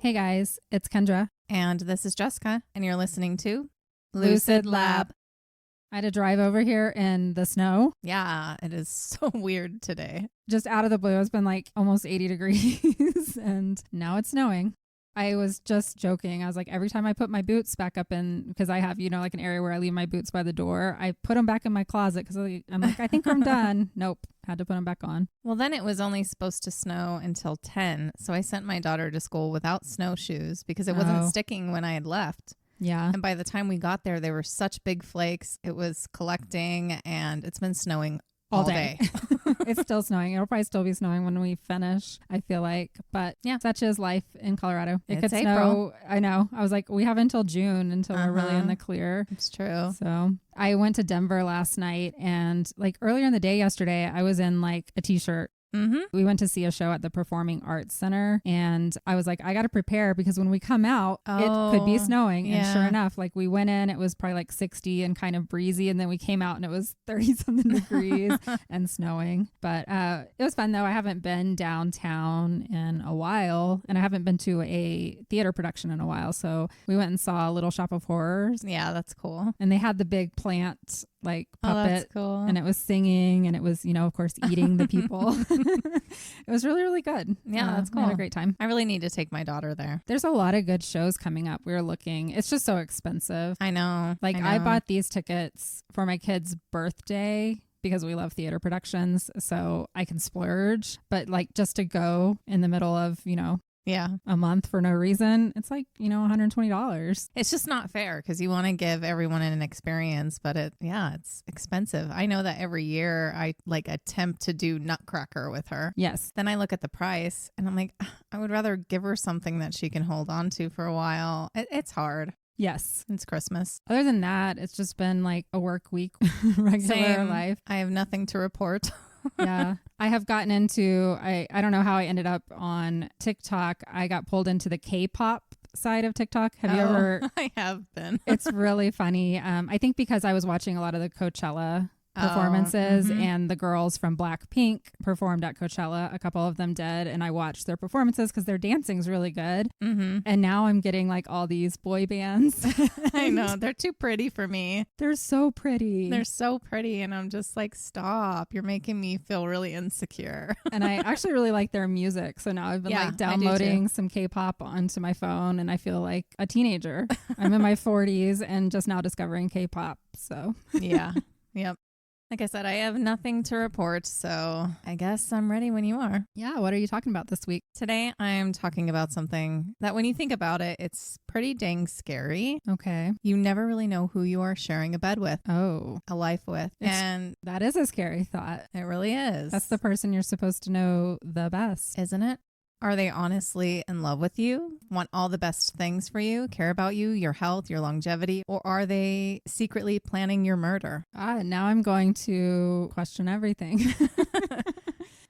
Hey guys, it's Kendra. And this is Jessica, and you're listening to Lucid Lab. I had to drive over here in the snow. Yeah, it is so weird today. Just out of the blue, it's been like almost 80 degrees and now it's snowing. I was just joking. I was like, every time I put my boots back up in, because I have, like an area where I leave my boots by the door, I put them back in my closet because I'm like, I think I'm done. Nope. Had to put them back on. Well, then it was only supposed to snow until 10. So I sent my daughter to school without snowshoes because it wasn't sticking when I had left. Yeah. And by the time we got there, they were such big flakes. It was collecting and it's been snowing all day. It's still snowing. It'll probably still be snowing when we finish, I feel like. But yeah, such is life in Colorado. It could snow. I know. I was like, we have until June until we're really in the clear. It's true. So I went to Denver last night and like earlier in the day yesterday, I was in like a t-shirt. Mm-hmm. We went to see a show at the Performing Arts Center and I was like, I got to prepare because when we come out, it could be snowing. Yeah. And sure enough, like we went in, it was probably like 60 and kind of breezy. And then we came out and it was 30 something degrees and snowing. But it was fun though. I haven't been downtown in a while and I haven't been to a theater production in a while. So we went and saw Little Shop of Horrors. Yeah, that's cool. And they had the big plant like puppet that's cool. And it was singing and it was, of course, eating the people. It was really, really good. Yeah, that's cool. I had a great time. I really need to take my daughter there. There's a lot of good shows coming up. We were looking. It's just so expensive. I know. I bought these tickets for my kid's birthday because we love theater productions. So I can splurge. But like just to go in the middle of, a month for no reason, it's like, $120. It's just not fair because you want to give everyone an experience, but it's expensive. I know that every year I attempt to do Nutcracker with her. Yes. Then I look at the price and I'm like, I would rather give her something that she can hold on to for a while. It's hard. Yes. It's Christmas. Other than that, it's just been like a work week, regular life. I have nothing to report. Yeah. I have gotten into, I don't know how I ended up on TikTok. I got pulled into the K-pop side of TikTok. Have you ever? I have been. It's really funny. I think because I was watching a lot of the Coachella performances and the girls from Blackpink performed at Coachella. A couple of them did. And I watched their performances because their dancing's really good. Mm-hmm. And now I'm getting like all these boy bands. I know. They're too pretty for me. They're so pretty. They're so pretty. And I'm just like, stop. You're making me feel really insecure. And I actually really like their music. So now I've been downloading some K-pop onto my phone and I feel like a teenager. I'm in my 40s and just now discovering K-pop. So yeah. Yep. Like I said, I have nothing to report, so I guess I'm ready when you are. Yeah, what are you talking about this week? Today, I'm talking about something that when you think about it, it's pretty dang scary. Okay. You never really know who you are sharing a bed with. Oh. A life with. And that is a scary thought. It really is. That's the person you're supposed to know the best. Isn't it? Are they honestly in love with you, want all the best things for you, care about you, your health, your longevity, or are they secretly planning your murder? Now I'm going to question everything.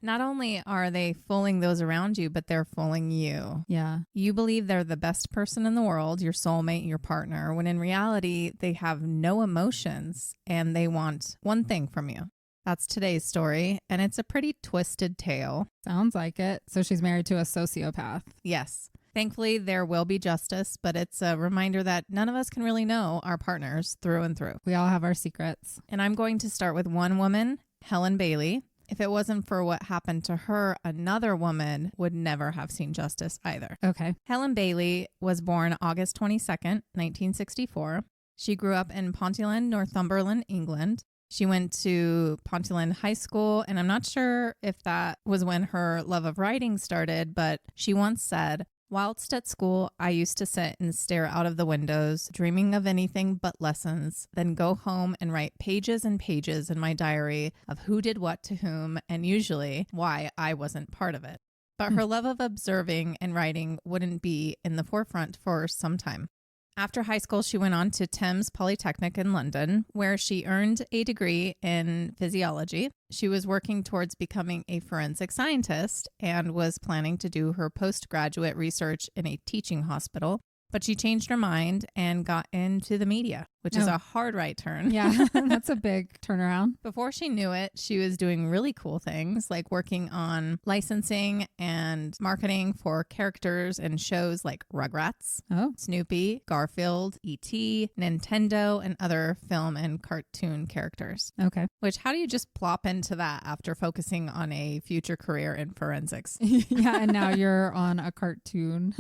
Not only are they fooling those around you, but they're fooling you. Yeah. You believe they're the best person in the world, your soulmate, your partner, when in reality, they have no emotions and they want one thing from you. That's today's story, and it's a pretty twisted tale. Sounds like it. So she's married to a sociopath. Yes. Thankfully, there will be justice, but it's a reminder that none of us can really know our partners through and through. We all have our secrets. And I'm going to start with one woman, Helen Bailey. If it wasn't for what happened to her, another woman would never have seen justice either. Okay. Helen Bailey was born August 22nd, 1964. She grew up in Pontyland, Northumberland, England. She went to Pontyland High School, and I'm not sure if that was when her love of writing started, but she once said, "Whilst at school, I used to sit and stare out of the windows, dreaming of anything but lessons, then go home and write pages and pages in my diary of who did what to whom, and usually why I wasn't part of it." But her love of observing and writing wouldn't be in the forefront for some time. After high school, she went on to Thames Polytechnic in London, where she earned a degree in physiology. She was working towards becoming a forensic scientist and was planning to do her postgraduate research in a teaching hospital. But she changed her mind and got into the media, which is a hard right turn. Yeah, that's a big turnaround. Before she knew it, she was doing really cool things like working on licensing and marketing for characters and shows like Rugrats, Snoopy, Garfield, E.T., Nintendo, and other film and cartoon characters. Okay. Which, how do you just plop into that after focusing on a future career in forensics? Yeah, and now you're on a cartoon.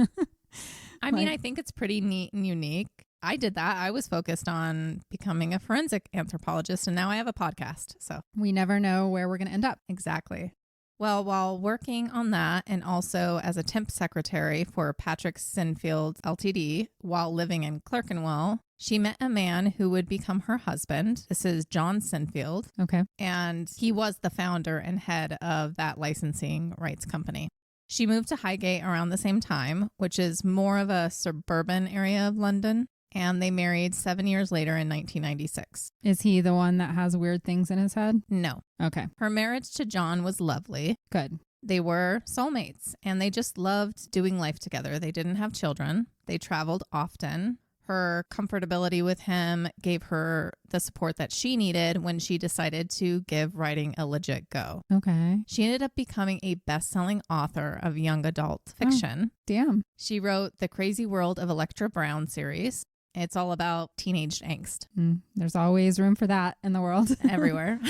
I mean, I think it's pretty neat and unique. I did that. I was focused on becoming a forensic anthropologist, and now I have a podcast. So we never know where we're going to end up. Exactly. Well, while working on that and also as a temp secretary for Patrick Sinfield Ltd. While living in Clerkenwell, she met a man who would become her husband. This is John Sinfield. Okay. And he was the founder and head of that licensing rights company. She moved to Highgate around the same time, which is more of a suburban area of London, and they married 7 years later in 1996. Is he the one that has weird things in his head? No. Okay. Her marriage to John was lovely. Good. They were soulmates, and they just loved doing life together. They didn't have children. They traveled often. Her comfortability with him gave her the support that she needed when she decided to give writing a legit go. Okay. She ended up becoming a best-selling author of young adult fiction. Oh, damn. She wrote The Crazy World of Electra Brown series. It's all about teenage angst. There's always room for that in the world. Everywhere.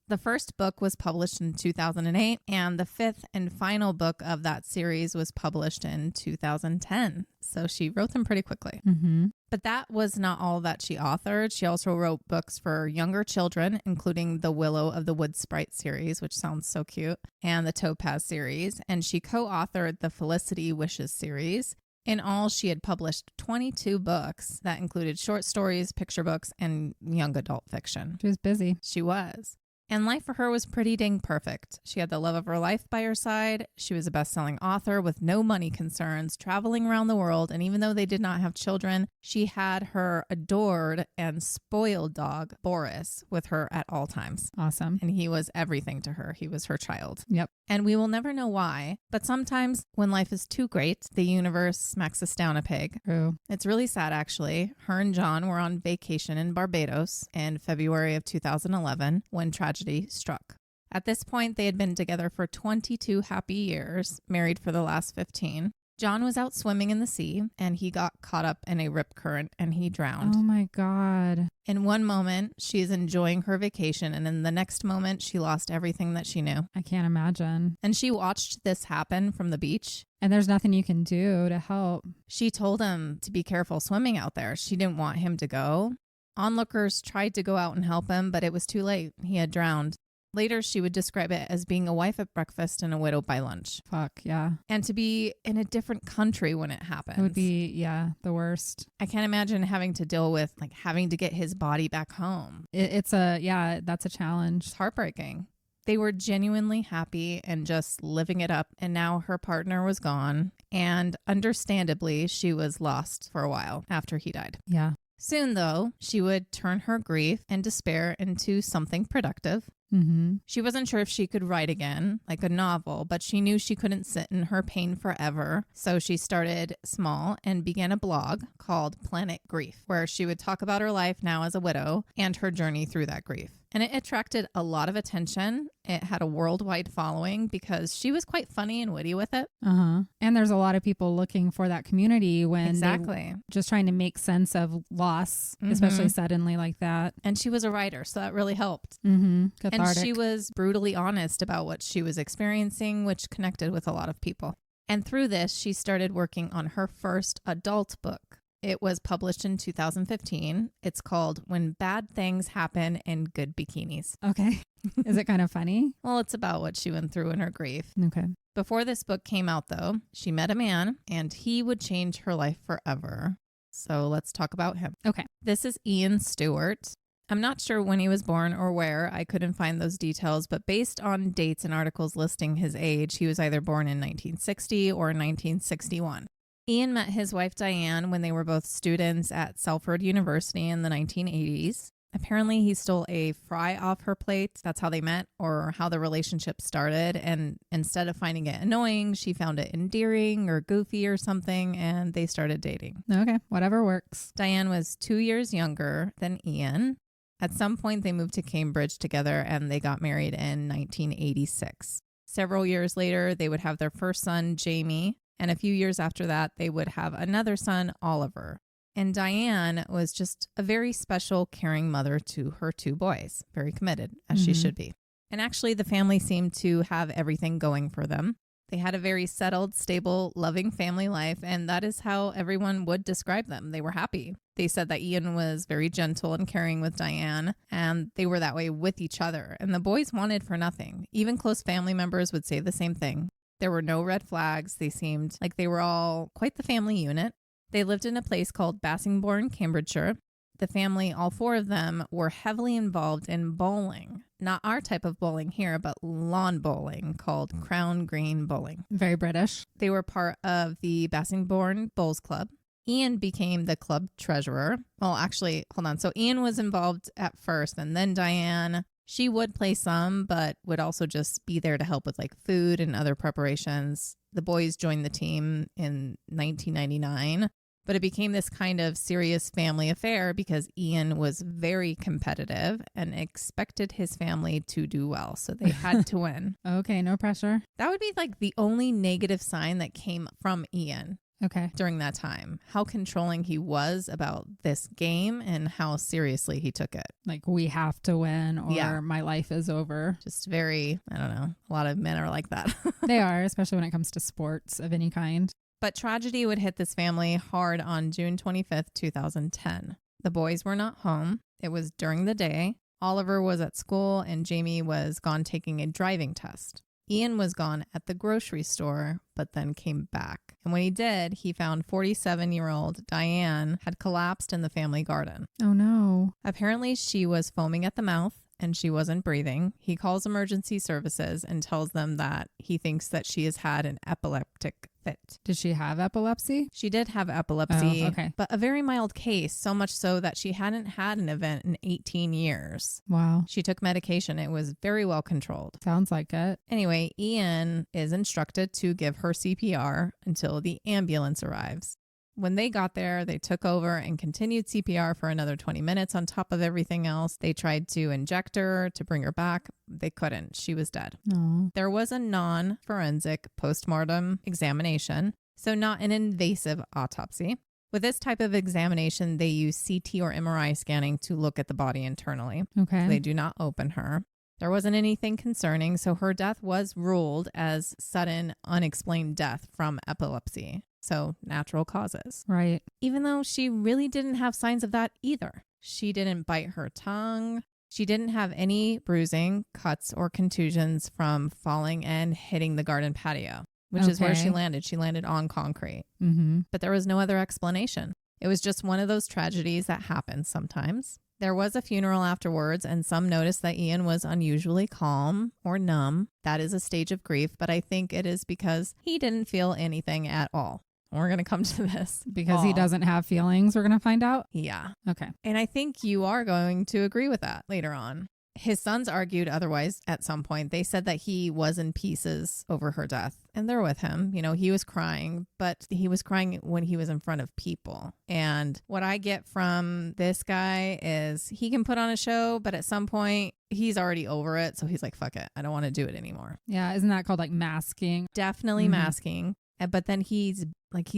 The first book was published in 2008, and the fifth and final book of that series was published in 2010. So she wrote them pretty quickly. Mm-hmm. But that was not all that she authored. She also wrote books for younger children, including the Willow of the Wood Sprite series, which sounds so cute, and the Topaz series. And she co-authored the Felicity Wishes series. In all, she had published 22 books that included short stories, picture books, and young adult fiction. She was busy. She was. And life for her was pretty dang perfect. She had the love of her life by her side. She was a best-selling author with no money concerns, traveling around the world. And even though they did not have children, she had her adored and spoiled dog, Boris, with her at all times. Awesome. And he was everything to her. He was her child. Yep. And we will never know why. But sometimes when life is too great, the universe smacks us down a peg. True. It's really sad, actually. Her and John were on vacation in Barbados in February of 2011 when tragedy struck. At this point, they had been together for 22 happy years, married for the last 15. John was out swimming in the sea, and he got caught up in a rip current, and he drowned. Oh my God. In one moment, she's enjoying her vacation, and in the next moment, she lost everything that she knew. I can't imagine. And she watched this happen from the beach. And there's nothing you can do to help. She told him to be careful swimming out there. She didn't want him to go. Onlookers tried to go out and help him, but it was too late. He had drowned. Later, she would describe it as being a wife at breakfast and a widow by lunch. Fuck, yeah. And to be in a different country when it happens. It would be, the worst. I can't imagine having to deal with having to get his body back home. That's a challenge. It's heartbreaking. They were genuinely happy and just living it up. And now her partner was gone. And understandably, she was lost for a while after he died. Yeah. Soon, though, she would turn her grief and despair into something productive. Mm-hmm. She wasn't sure if she could write again, like a novel, but she knew she couldn't sit in her pain forever. So she started small and began a blog called Planet Grief, where she would talk about her life now as a widow and her journey through that grief. And it attracted a lot of attention. It had a worldwide following because she was quite funny and witty with it. Uh-huh. And there's a lot of people looking for that community when exactly just trying to make sense of loss, especially suddenly like that. And she was a writer, so that really helped. Mm-hmm. Cathartic. And she was brutally honest about what she was experiencing, which connected with a lot of people. And through this, she started working on her first adult book. It was published in 2015. It's called When Bad Things Happen in Good Bikinis. Okay. Is it kind of funny? Well, it's about what she went through in her grief. Okay. Before this book came out, though, she met a man and he would change her life forever. So let's talk about him. Okay. This is Ian Stewart. I'm not sure when he was born or where. I couldn't find those details, but based on dates and articles listing his age, he was either born in 1960 or 1961. Ian met his wife Diane when they were both students at Salford University in the 1980s. Apparently, he stole a fry off her plate. That's how they met or how the relationship started. And instead of finding it annoying, she found it endearing or goofy or something, and they started dating. Okay, whatever works. Diane was 2 years younger than Ian. At some point, they moved to Cambridge together and they got married in 1986. Several years later, they would have their first son, Jamie. And a few years after that, they would have another son, Oliver. And Diane was just a very special, caring mother to her 2 boys, very committed, as she should be. And actually, the family seemed to have everything going for them. They had a very settled, stable, loving family life, and that is how everyone would describe them. They were happy. They said that Ian was very gentle and caring with Diane, and they were that way with each other. And the boys wanted for nothing. Even close family members would say the same thing. There were no red flags. They seemed like they were all quite the family unit. They lived in a place called Bassingbourn, Cambridgeshire. The family, all 4 of them, were heavily involved in bowling. Not our type of bowling here, but lawn bowling called Crown Green Bowling. Very British. They were part of the Bassingbourn Bowls Club. Ian became the club treasurer. Well, actually, hold on. So Ian was involved at first, and then Diane, she would play some, but would also just be there to help with like food and other preparations. The boys joined the team in 1999. But it became this kind of serious family affair because Ian was very competitive and expected his family to do well. So they had to win. Okay, no pressure. That would be like the only negative sign that came from Ian. Okay. During that time, how controlling he was about this game and how seriously he took it. Like, we have to win or my life is over. Just very, I don't know, a lot of men are like that. They are, especially when it comes to sports of any kind. But tragedy would hit this family hard on June 25th, 2010. The boys were not home. It was during the day. Oliver was at school and Jamie was gone taking a driving test. Ian was gone at the grocery store, but then came back. And when he did, he found 47-year-old Diane had collapsed in the family garden. Oh, no. Apparently, she was foaming at the mouth and she wasn't breathing. He calls emergency services and tells them that he thinks that she has had an epileptic fit. Did she have epilepsy? She did have epilepsy, okay. But a very mild case, so much so that she hadn't had an event in 18 years. Wow. She took medication. It was very well controlled. Sounds like it. Anyway, Ian is instructed to give her CPR until the ambulance arrives. When they got there, they took over and continued CPR for another 20 minutes on top of everything else. They tried to inject her to bring her back. They couldn't. She was dead. Oh. There was a non-forensic postmortem examination, so not an invasive autopsy. With this type of examination, they use CT or MRI scanning to look at the body internally. Okay. They do not open her. There wasn't anything concerning, so her death was ruled as sudden, unexplained death from epilepsy. So natural causes. Right. Even though she really didn't have signs of that either. She didn't bite her tongue. She didn't have any bruising, cuts, or contusions from falling and hitting the garden patio, which is where she landed. She landed on concrete. Mm-hmm. But there was no other explanation. It was just one of those tragedies that happens sometimes. There was a funeral afterwards, and some noticed that Ian was unusually calm or numb. That is a stage of grief, but I think it is because he didn't feel anything at all. We're going to come to this. Because he doesn't have feelings, we're going to find out? Yeah. Okay. And I think you are going to agree with that later on. His sons argued otherwise at some point. They said that he was in pieces over her death. And they're with him. You know, he was crying, but he was crying when he was in front of people. And what I get from this guy is he can put on a show, but at some point he's already over it. So he's like, fuck it. I don't want to do it anymore. Yeah. Isn't that called like masking? Definitely masking. But then he's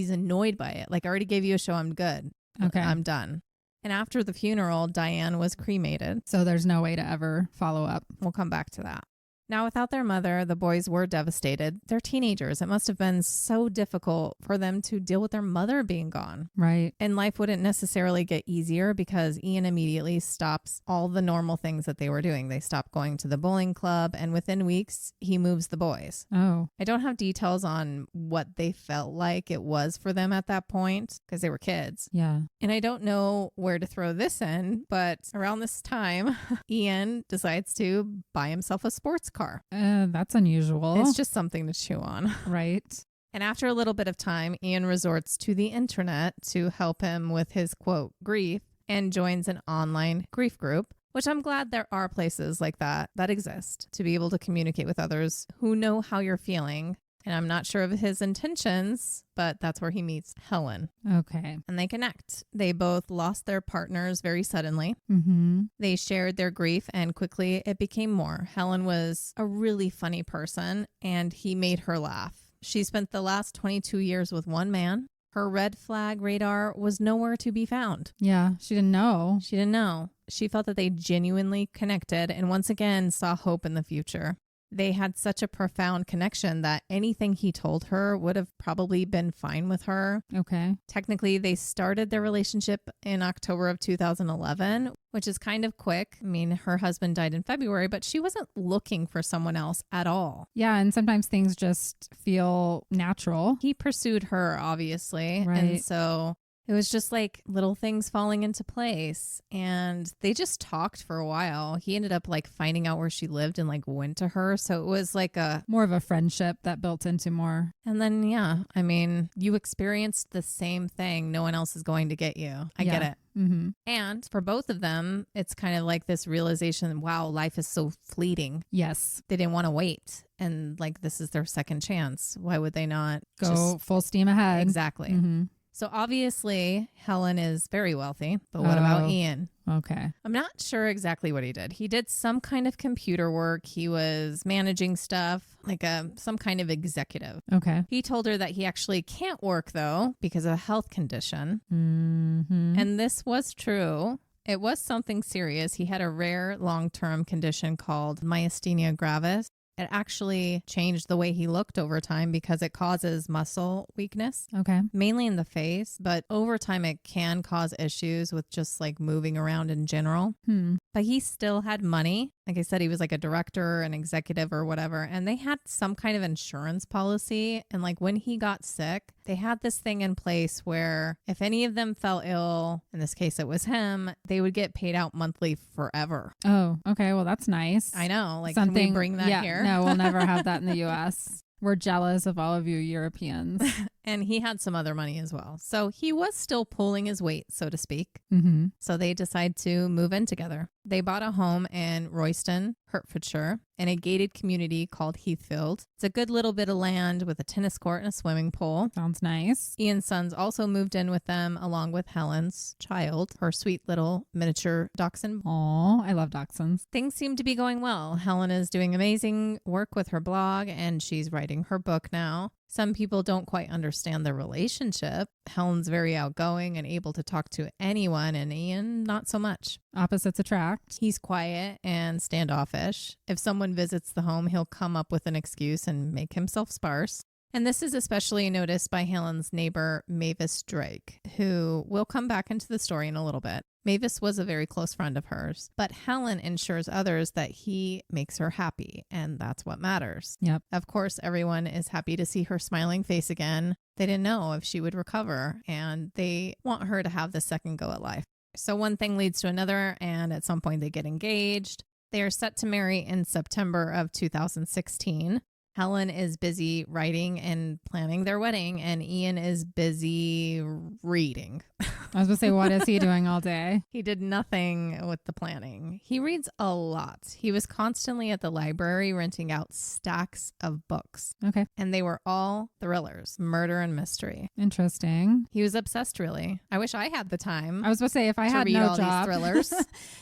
annoyed by it. Like, I already gave you a show. I'm good. Okay. I'm done. And after the funeral, Diane was cremated. So there's no way to ever follow up. We'll come back to that. Now, without their mother, the boys were devastated. They're teenagers. It must have been so difficult for them to deal with their mother being gone. Right. And life wouldn't necessarily get easier because Ian immediately stops all the normal things that they were doing. They stopped going to the bowling club, and within weeks, he moves the boys. Oh. I don't have details on what they felt like it was for them at that point because they were kids. Yeah. And I don't know where to throw this in, but around this time, Ian decides to buy himself a sports car. That's unusual. It's just something to chew on. Right. And after a little bit of time, Ian resorts to the internet to help him with his, quote, grief. and joins an online grief group, which I'm glad there are places like that exist to be able to communicate with others who know how you're feeling. And I'm not sure of his intentions, but that's where he meets Helen. Okay. And they connect. They both lost their partners very suddenly. Mm-hmm. They shared their grief and quickly it became more. Helen was a really funny person and he made her laugh. She spent the last 22 years with one man. Her red flag radar was nowhere to be found. Yeah, she didn't know. She didn't know. She felt that they genuinely connected and once again saw hope in the future. They had such a profound connection that anything he told her would have probably been fine with her. Okay. Technically, they started their relationship in October of 2011, which is kind of quick. I mean, her husband died in February, but she wasn't looking for someone else at all. Yeah, and sometimes things just feel natural. He pursued her, obviously. Right. And so it was just like little things falling into place. And they just talked for a while. He ended up like finding out where she lived and like went to her. So it was like more of a friendship that built into more. And then, yeah, I mean, you experienced the same thing. No one else is going to get you. I get it. Mm-hmm. And for both of them, it's kind of like this realization, wow, life is so fleeting. Yes. They didn't want to wait. And like, this is their second chance. Why would they not go full steam ahead? Exactly. Mm-hmm. So obviously, Helen is very wealthy. But what about Ian? Okay. I'm not sure exactly what he did. He did some kind of computer work. He was managing stuff, like some kind of executive. Okay. He told her that he actually can't work, though, because of a health condition. Mm-hmm. And this was true. It was something serious. He had a rare long-term condition called myasthenia gravis. It actually changed the way he looked over time because it causes muscle weakness, Okay. mainly in the face. But over time, it can cause issues with just like moving around in general. But he still had money. Like I said, he was like a director, an executive or whatever. And they had some kind of insurance policy. And like when he got sick, they had this thing in place where if any of them fell ill, in this case it was him, they would get paid out monthly forever. Oh, okay. Well, that's nice. I know. Like, Something, can we bring that here? No, we'll never have that in the U.S. We're jealous of all of you Europeans. And he had some other money as well. So he was still pulling his weight, so to speak. Mm-hmm. So they decide to move in together. They bought a home in Royston, Hertfordshire, in a gated community called Heathfield. It's a good little bit of land with a tennis court and a swimming pool. Sounds nice. Ian's sons also moved in with them along with Helen's child, her sweet little miniature dachshund. Oh, I love dachshunds. Things seem to be going well. Helen is doing amazing work with her blog and she's writing her book now. Some people don't quite understand their relationship. Helen's very outgoing and able to talk to anyone, and Ian, not so much. Opposites attract. He's quiet and standoffish. If someone visits the home, he'll come up with an excuse and make himself sparse. And this is especially noticed by Helen's neighbor, Mavis Drake, who will come back into the story in a little bit. Mavis was a very close friend of hers, but Helen ensures others that he makes her happy, and that's what matters. Yep. Of course, everyone is happy to see her smiling face again. They didn't know if she would recover, and they want her to have the second go at life. So one thing leads to another, and at some point they get engaged. They are set to marry in September of 2016. Helen is busy writing and planning their wedding, and Ian is busy reading. I was going to say, what is he doing all day? He did nothing with the planning. He reads a lot. He was constantly at the library renting out stacks of books. Okay. And they were all thrillers, murder and mystery. Interesting. He was obsessed, really. I wish I had the time. I was going to say, if I had read no all job, these thrillers.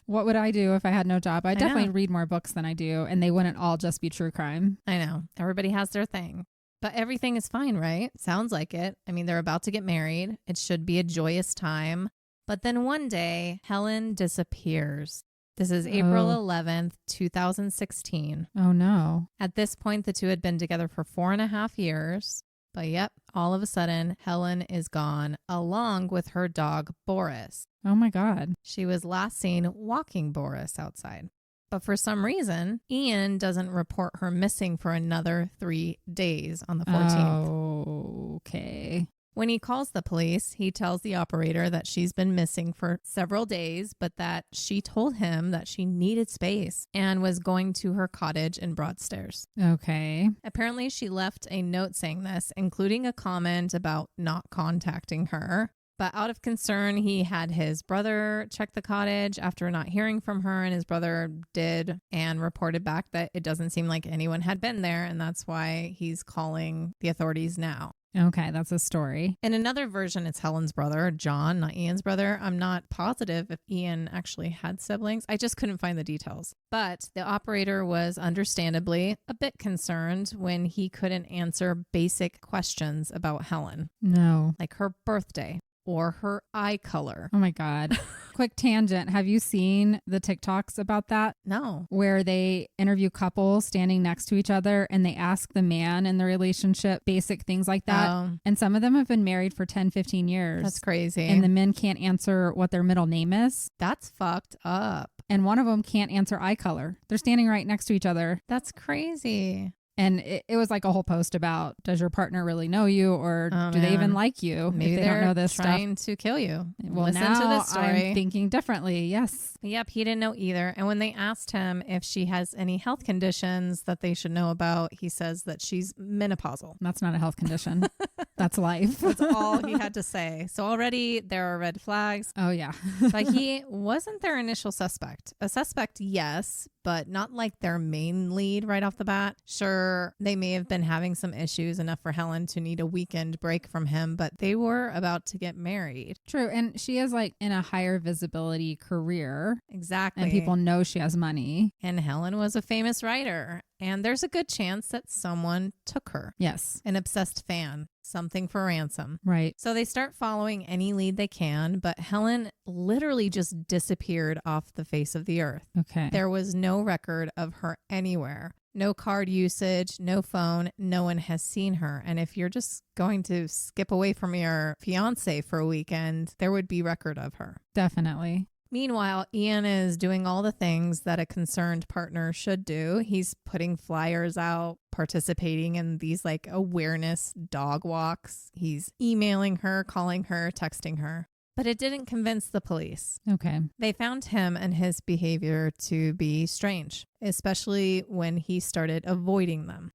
What would I do if I had no job? I'd I know. definitely read more books than I do, and they wouldn't all just be true crime. I know. Everybody has their thing. But everything is fine, right? Sounds like it. I mean, they're about to get married. It should be a joyous time. But then one day, Helen disappears. This is April 11th, 2016. Oh, no. At this point, the two had been together for 4.5 years. But yep, all of a sudden, Helen is gone, along with her dog, Boris. Oh, my God. She was last seen walking Boris outside. But for some reason, Ian doesn't report her missing for another 3 days on the 14th. Okay. When he calls the police, he tells the operator that she's been missing for several days, but that she told him that she needed space and was going to her cottage in Broadstairs. Okay. Apparently, she left a note saying this, including a comment about not contacting her. But out of concern, he had his brother check the cottage after not hearing from her, and his brother did and reported back that it doesn't seem like anyone had been there, and that's why he's calling the authorities now. Okay, that's a story. In another version, it's Helen's brother, John, not Ian's brother. I'm not positive if Ian actually had siblings. I just couldn't find the details. But the operator was understandably a bit concerned when he couldn't answer basic questions about Helen, No. like her birthday or her eye color. Oh my God. Quick tangent. Have you seen the TikToks about that? No. Where they interview couples standing next to each other and they ask the man in the relationship basic things like that. Oh, And some of them have been married for 10, 15 years. that's crazy. And the men can't answer what their middle name is. That's fucked up. And one of them can't answer eye color. They're standing right next to each other. That's crazy. And it was like a whole post about, does your partner really know you, or do they even like you? Maybe if they they're don't know this trying stuff? to kill you. Well, Listen now to this story. I'm thinking differently. Yes. Yep, he didn't know either. And when they asked him if she has any health conditions that they should know about, he says that she's menopausal. That's not a health condition. That's life. That's all he had to say. So already there are red flags. Oh, yeah. But he wasn't their initial suspect. A suspect, yes, but not like their main lead right off the bat. Sure, they may have been having some issues enough for Helen to need a weekend break from him, but they were about to get married. True. And she is like in a higher visibility career. Exactly. And people know she has money. And Helen was a famous writer. And there's a good chance that someone took her. Yes. An obsessed fan. Something for ransom. Right. So they start following any lead they can, but Helen literally just disappeared off the face of the earth. Okay. There was no record of her anywhere. No card usage, no phone. No one has seen her. And if you're just going to skip away from your fiancé for a weekend, there would be record of her. Definitely. Meanwhile, Ian is doing all the things that a concerned partner should do. He's putting flyers out, participating in these like awareness dog walks. He's emailing her, calling her, texting her. But it didn't convince the police. Okay. They found him and his behavior to be strange, especially when he started avoiding them.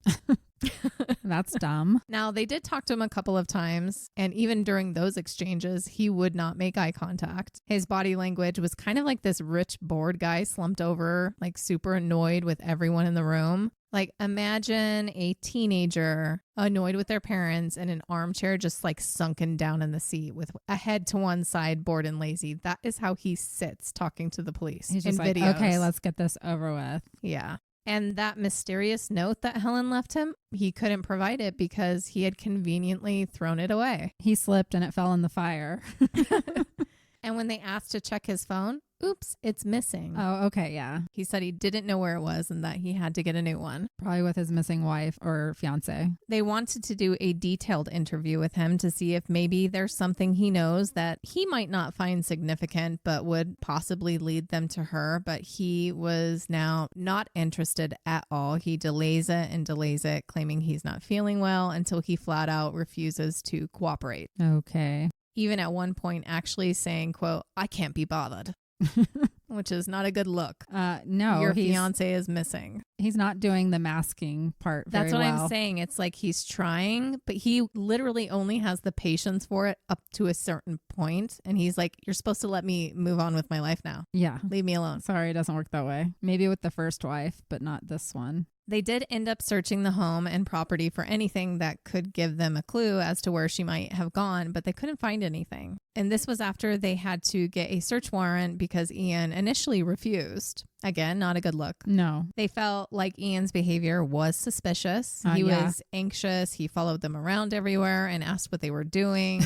That's dumb. Now, they did talk to him a couple of times, and even during those exchanges, he would not make eye contact. His body language was kind of like this rich, bored guy slumped over, like super annoyed with everyone in the room. Like, imagine a teenager annoyed with their parents in an armchair, just like sunken down in the seat with a head to one side, bored and lazy. That is how he sits talking to the police. He's just in like, videos. okay, let's get this over with. Yeah. And that mysterious note that Helen left him, he couldn't provide it because he had conveniently thrown it away. He slipped and it fell in the fire. And when they asked to check his phone, oops, it's missing. Oh, okay. Yeah. He said he didn't know where it was and that he had to get a new one. Probably with his missing wife or fiance. They wanted to do a detailed interview with him to see if maybe there's something he knows that he might not find significant, but would possibly lead them to her. But he was now not interested at all. He delays it, claiming he's not feeling well until he flat out refuses to cooperate. Okay. Even at one point actually saying, quote, "I can't be bothered," which is not a good look. No, Your fiance is missing. He's not doing the masking part very That's what well. I'm saying. It's like he's trying, but he literally only has the patience for it up to a certain point. And he's like, you're supposed to let me move on with my life now. Yeah. Leave me alone. Sorry, it doesn't work that way. Maybe with the first wife, but not this one. They did end up searching the home and property for anything that could give them a clue as to where she might have gone, but they couldn't find anything. And this was after they had to get a search warrant because Ian initially refused. Again, not a good look. No. They felt like Ian's behavior was suspicious. He was anxious. He followed them around everywhere and asked what they were doing,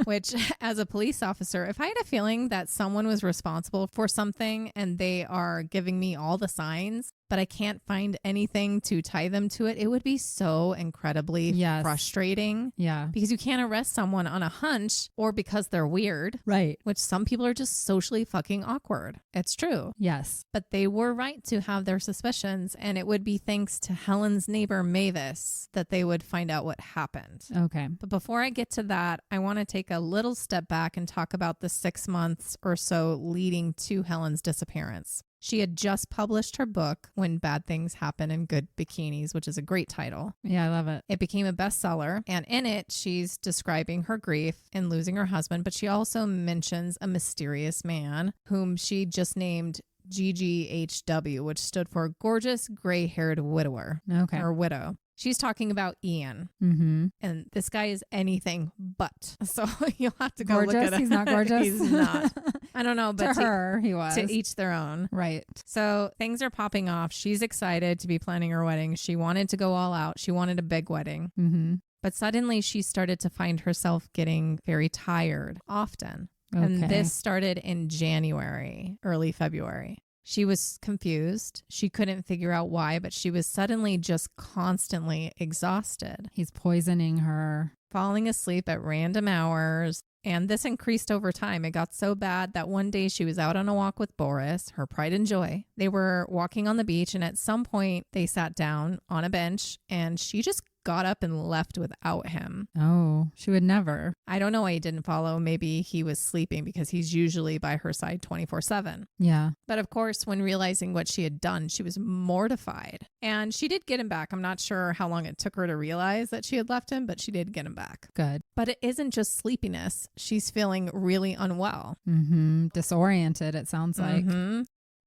which as a police officer, if I had a feeling that someone was responsible for something and they are giving me all the signs, but I can't find anything to tie them to it, it would be so incredibly frustrating. Yeah. Because you can't arrest someone on a hunch or because they're weird. Right. Which some people are just socially fucking awkward. It's true. Yes. But they were right to have their suspicions, and it would be thanks to Helen's neighbor Mavis that they would find out what happened. Okay. But before I get to that, I want to take a little step back and talk about the 6 months or so leading to Helen's disappearance. She had just published her book, When Bad Things Happen in Good Bikinis, which is a great title. Yeah, I love it. It became a bestseller. And in it, she's describing her grief in losing her husband, but she also mentions a mysterious man whom she just named GGHW, which stood for Gorgeous Gray-Haired Widower. Okay. Or Widow. She's talking about Ian. Mm-hmm. And this guy is anything but. So you'll have to go Gorgeous? look at it. He's not gorgeous? He's not. I don't know, but to her, he was. to each their own. Right. So things are popping off. She's excited to be planning her wedding. She wanted to go all out. She wanted a big wedding. Mm-hmm. But suddenly she started to find herself getting very tired often. Okay. And this started in January, early February. She was confused. She couldn't figure out why, but she was suddenly just constantly exhausted. He's poisoning her. Falling asleep at random hours. And this increased over time. It got so bad that one day she was out on a walk with Boris, her pride and joy. They were walking on the beach, and at some point they sat down on a bench, and she just got up and left without him. Oh, she would never. I don't know why he didn't follow. Maybe he was sleeping because he's usually by her side 24/7. Yeah. But of course, when realizing what she had done, she was mortified. And she did get him back. I'm not sure how long it took her to realize that she had left him, but she did get him back. Good. But it isn't just sleepiness. She's feeling really unwell. Mm-hmm. Disoriented, it sounds like. Mm-hmm.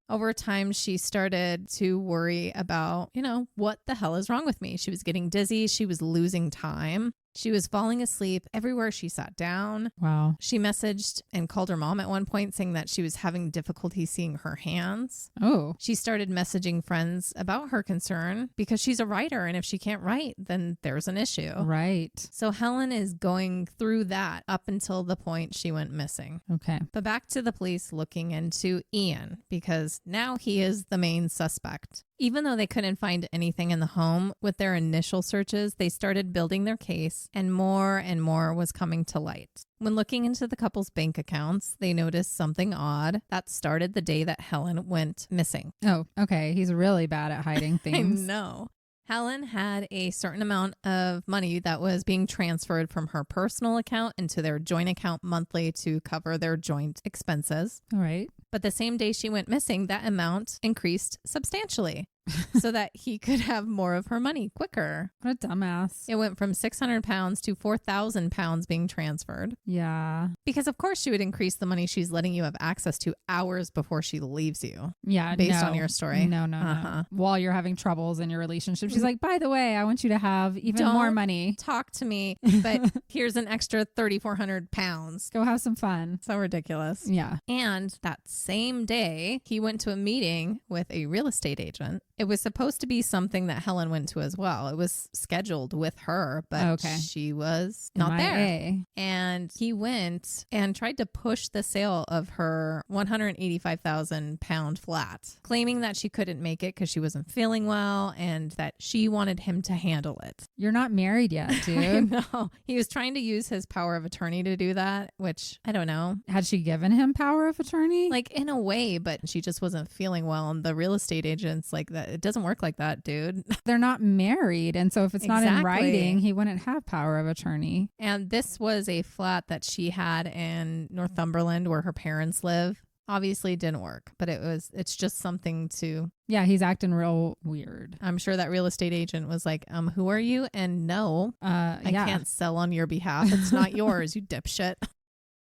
Over time, she started to worry about, what the hell is wrong with me? She was getting dizzy. She was losing time. She was falling asleep everywhere she sat down. Wow. She messaged and called her mom at one point saying that she was having difficulty seeing her hands. Oh. She started messaging friends about her concern because she's a writer, and if she can't write, then there's an issue. Right. So Helen is going through that up until the point she went missing. Okay. But back to the police looking into Ian, because now he is the main suspect. Even though they couldn't find anything in the home, with their initial searches, they started building their case, and more was coming to light. When looking into the couple's bank accounts, they noticed something odd that started the day that Helen went missing. Oh, okay. He's really bad at hiding things. I know. Helen had a certain amount of money that was being transferred from her personal account into their joint account monthly to cover their joint expenses. All right. But the same day she went missing, that amount increased substantially so that he could have more of her money quicker. What a dumbass. It went from 600 pounds to 4,000 pounds being transferred. Yeah. Because of course she would increase the money she's letting you have access to hours before she leaves you. Yeah. Based on your story. No. While you're having troubles in your relationship, she's like, by the way, I want you to have even more money. Talk to me, but here's an extra 3,400 pounds. Go have some fun. So ridiculous. Yeah. And that same day, he went to a meeting with a real estate agent. It was supposed to be something that Helen went to as well. It was scheduled with her, but she was not there. And he went and tried to push the sale of her 185,000 pound flat, claiming that she couldn't make it because she wasn't feeling well and that she wanted him to handle it. You're not married yet, dude. I know. He was trying to use his power of attorney to do that, which I don't know. Had she given him power of attorney? Like in a way, but she just wasn't feeling well. And the real estate agent's like, that it doesn't work like that, dude. They're not married. And so if it's not in writing, he wouldn't have power of attorney. And this was a flat that she had in Northumberland where her parents live. Obviously it didn't work, but it's just something to... Yeah, he's acting real weird. I'm sure that real estate agent was like, who are you? And no, I can't sell on your behalf. It's not yours, you dipshit.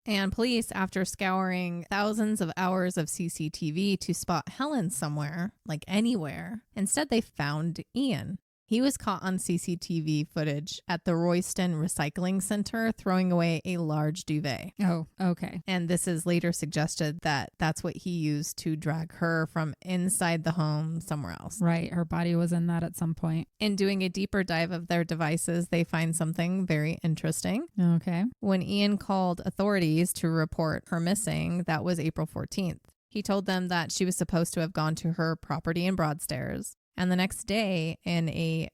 And police, after scouring thousands of hours of CCTV to spot Helen somewhere, like anywhere, instead they found Ian. He was caught on CCTV footage at the Royston Recycling Center throwing away a large duvet. Oh, okay. And this is later suggested that that's what he used to drag her from inside the home somewhere else. Right. Her body was in that at some point. In doing a deeper dive of their devices, they find something very interesting. Okay. When Ian called authorities to report her missing, that was April 14th. He told them that she was supposed to have gone to her property in Broadstairs. And the next day, in a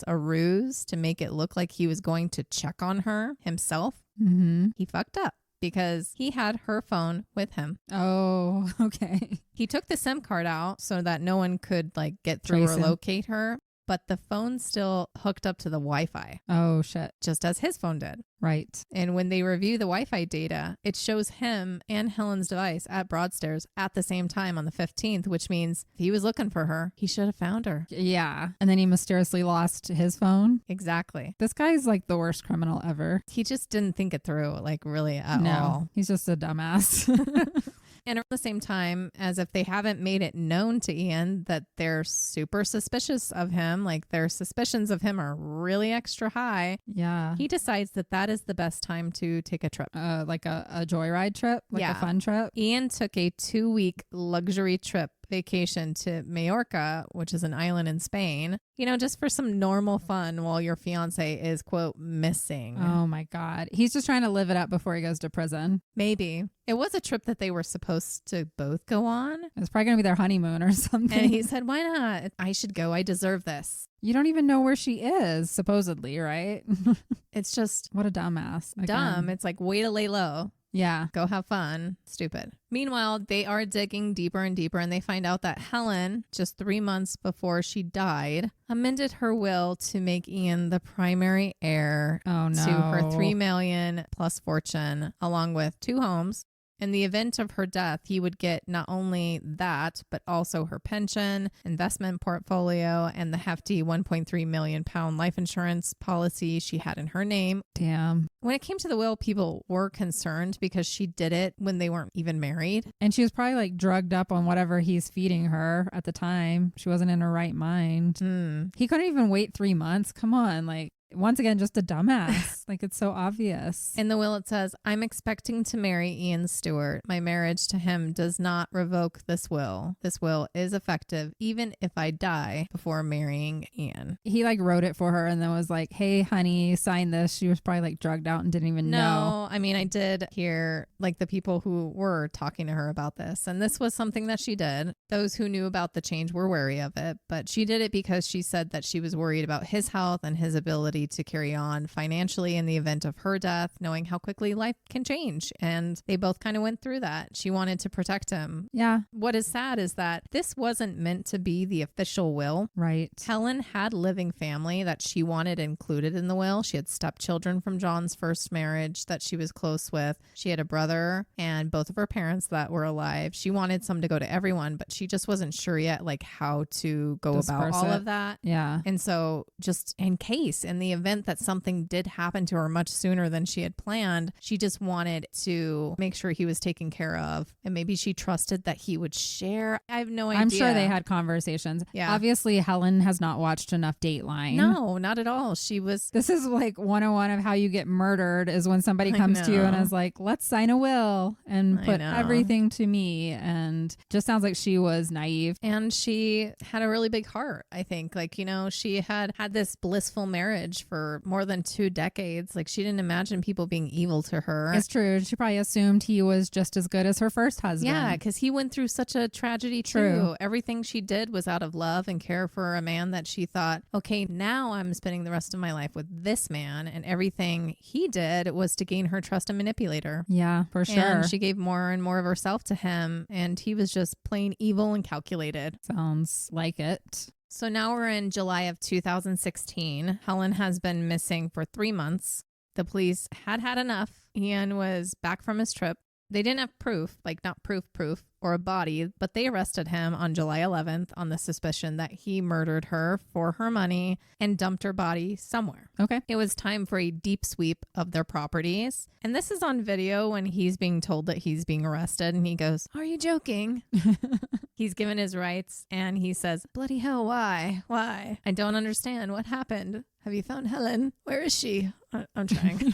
ruse to make it look like he was going to check on her himself, he fucked up because he had her phone with him. Oh, okay. He took the SIM card out so that no one could get through or locate her. but the phone still hooked up to the Wi-Fi, Oh, shit. just as his phone did. Right. And when they review the Wi-Fi data, it shows him and Helen's device at Broadstairs at the same time on the 15th, which means if he was looking for her, he should have found her. Yeah. And then he mysteriously lost his phone. Exactly. This guy's like the worst criminal ever. He just didn't think it through, like really at No, all. he's just a dumbass. And at the same time, as if they haven't made it known to Ian that they're super suspicious of him, like their suspicions of him are really extra high, Yeah. he decides that that is the best time to take a trip. Like a joyride trip, like Yeah. a fun trip. Ian took a 2-week luxury trip vacation to Majorca, which is an island in Spain, just for some normal fun while your fiance is, quote, missing. Oh my God. He's just trying to live it up before he goes to prison. Maybe. It was a trip that they were supposed to both go on. It's probably going to be their honeymoon or something. And he said, why not? I should go. I deserve this. You don't even know where she is, supposedly, right? It's just What a dumbass. Again. dumb. It's like, way to lay low. Yeah. Go have fun. Stupid. Meanwhile, they are digging deeper and deeper, and they find out that Helen, just 3 months before she died, amended her will to make Ian the primary heir Oh, no. to her $3 million plus fortune, along with 2 homes. In the event of her death, he would get not only that, but also her pension, investment portfolio, and the hefty £1.3 million life insurance policy she had in her name. Damn. When it came to the will, people were concerned because she did it when they weren't even married. And she was probably like drugged up on whatever he's feeding her at the time. She wasn't in her right mind. He couldn't even wait 3 months. Come on. Like, once again, just a dumbass. Like, it's so obvious. In the will, it says, I'm expecting to marry Ian Stewart. My marriage to him does not revoke this will. This will is effective even if I die before marrying Ian. He like wrote it for her and then was like, hey, honey, sign this. She was probably like drugged out and didn't even know. No, I mean, I did hear like the people who were talking to her about this, and this was something that she did. Those who knew about the change were wary of it, but she did it because she said that she was worried about his health and his ability to carry on financially in the event of her death, knowing how quickly life can change. And they both kind of went through that. She wanted to protect him. Yeah. What is sad is that this wasn't meant to be the official will. Right. Helen had living family that she wanted included in the will. She had stepchildren from John's first marriage that she was close with. She had a brother and both of her parents that were alive. She wanted some to go to everyone, but she just wasn't sure yet like how to go about all of that. Yeah. And so just in case, in the event that something did happen to her much sooner than she had planned, she just wanted to make sure he was taken care of. And maybe she trusted that he would share. I have no idea. I'm sure they had conversations. Yeah. Obviously, Helen has not watched enough Dateline. No, not at all. This is like 101 of how you get murdered is when somebody comes to you and is like, let's sign a will and put everything to me. And just sounds like she was naive. And she had a really big heart, I think. Like, she had this blissful marriage for more than 2 decades. Like, she didn't imagine people being evil to her. It's true. She probably assumed he was just as good as her first husband. Yeah, because he went through such a tragedy too. Everything she did was out of love and care for a man that she thought, okay, now I'm spending the rest of my life with this man. And everything he did was to gain her trust and manipulate her. Yeah, for sure. And she gave more and more of herself to him. And he was just plain evil and calculated. Sounds like it. So now we're in July of 2016. Helen has been missing for 3 months. The police had enough. Ian was back from his trip. They didn't have proof, like not proof, or a body, but they arrested him on July 11th on the suspicion that he murdered her for her money and dumped her body somewhere. Okay. It was time for a deep sweep of their properties. And this is on video when he's being told that he's being arrested and he goes, "Are you joking?" He's given his rights and he says, "Bloody hell, why? Why? I don't understand. What happened? Have you found Helen? Where is she?" I'm trying.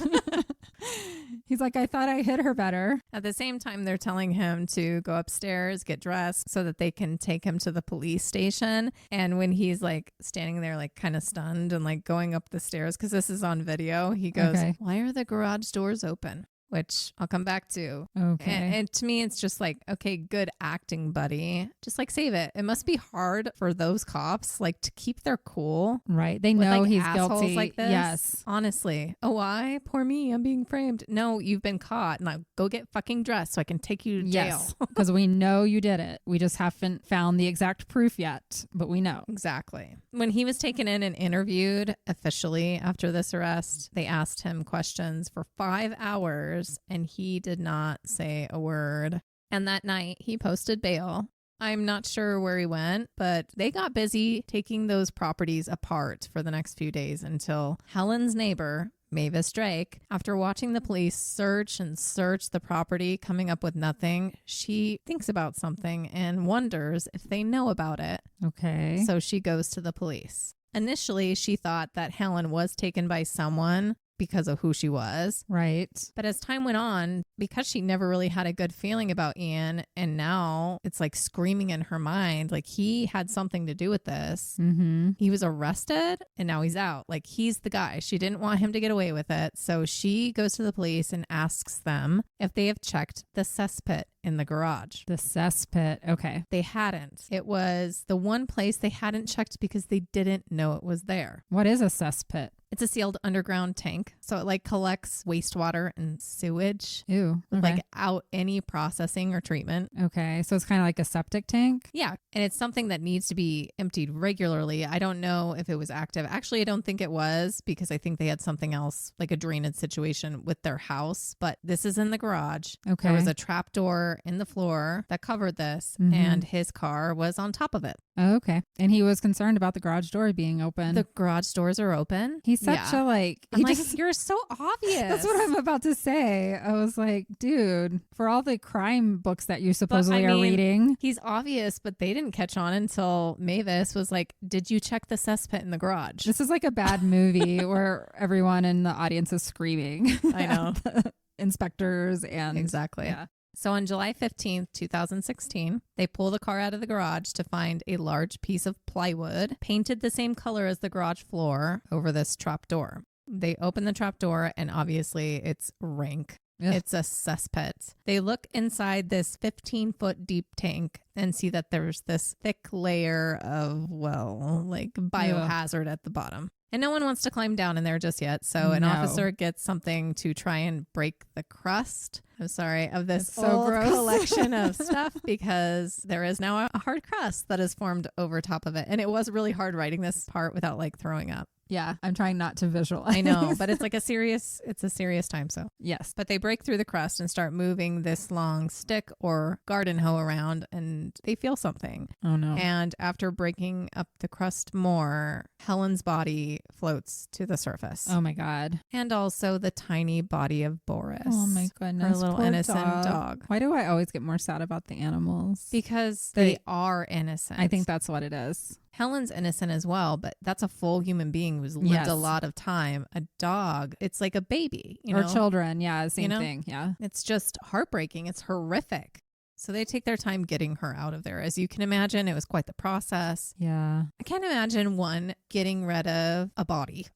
He's like, "I thought I hid her better." At the same time, they're telling him to go upstairs, get dressed so that they can take him to the police station. And when he's like standing there, like kind of stunned and like going up the stairs, because this is on video, he goes, "Why are the garage doors open? which I'll come back to. Okay. And to me, it's just like, okay, good acting, buddy. Just like save it. It must be hard for those cops, like, to keep their cool. Right. They with, know like, he's assholes guilty. like this. Yes. Honestly. Oh, why? Poor me. I'm being framed. No, you've been caught. Now go get fucking dressed so I can take you to jail. Yes. Because we know you did it. We just haven't found the exact proof yet, but we know. Exactly. When he was taken in and interviewed officially after this arrest, they asked him questions for 5 hours and he did not say a word. And that night he posted bail. I'm not sure where he went, but they got busy taking those properties apart for the next few days until Helen's neighbor, Mavis Drake, after watching the police search and search the property, coming up with nothing, she thinks about something and wonders if they know about it. Okay. So she goes to the police. Initially, she thought that Helen was taken by someone because of who she was. Right. But as time went on, because she never really had a good feeling about Ian, and now it's like screaming in her mind, like he had something to do with this. Mm-hmm. He was arrested and now he's out. Like he's the guy. She didn't want him to get away with it. So she goes to the police and asks them if they have checked the cesspit in the garage. The cesspit. Okay. They hadn't. It was the one place they hadn't checked because they didn't know it was there. What is a cesspit? It's a sealed underground tank. So it like collects wastewater and sewage. Ew. Okay. Like out any processing or treatment. Okay. So it's kind of like a septic tank? Yeah. And it's something that needs to be emptied regularly. I don't know if it was active. Actually, I don't think it was because I think they had something else, like a drainage situation with their house. But this is in the garage. Okay. There was a trap door in the floor that covered this, Mhm. and his car was on top of it. Oh, okay. And he was concerned about the garage door being open. The garage doors are open. He's such a like, I'm like, you're so obvious. That's what I'm about to say. I was like, dude, for all the crime books that you supposedly are reading. He's obvious, but they didn't catch on until Mavis was like, did you check the cesspit in the garage? This is like a bad movie where everyone in the audience is screaming. I know. Inspectors and exactly. Yeah. So on July 15th, 2016, they pull the car out of the garage to find a large piece of plywood painted the same color as the garage floor over this trap door. They open the trap door and obviously it's rank. Ugh. It's a cesspit. They look inside this 15-foot deep tank and see that there's this thick layer of, well, like biohazard at the bottom. And no one wants to climb down in there just yet. So an officer gets something to try and break the crust. I'm sorry, of this old collection of stuff because there is now a hard crust that is formed over top of it. And it was really hard writing this part without like throwing up. Yeah, I'm trying not to visualize. I know, but it's a serious time. So yes. But they break through the crust and start moving this long stick or garden hoe around and they feel something. Oh no. And after breaking up the crust more, Helen's body floats to the surface. Oh my God. And also the tiny body of Boris. Oh my goodness. Her little Poor innocent dog. Why do I always get more sad about the animals? Because they are innocent. I think that's what it is. Helen's innocent as well, but that's a full human being who's lived a lot of time. A dog, it's like a baby, you know? Or children. Yeah, same thing. Yeah. It's just heartbreaking. It's horrific. So they take their time getting her out of there. As you can imagine, it was quite the process. Yeah. I can't imagine, one, getting rid of a body.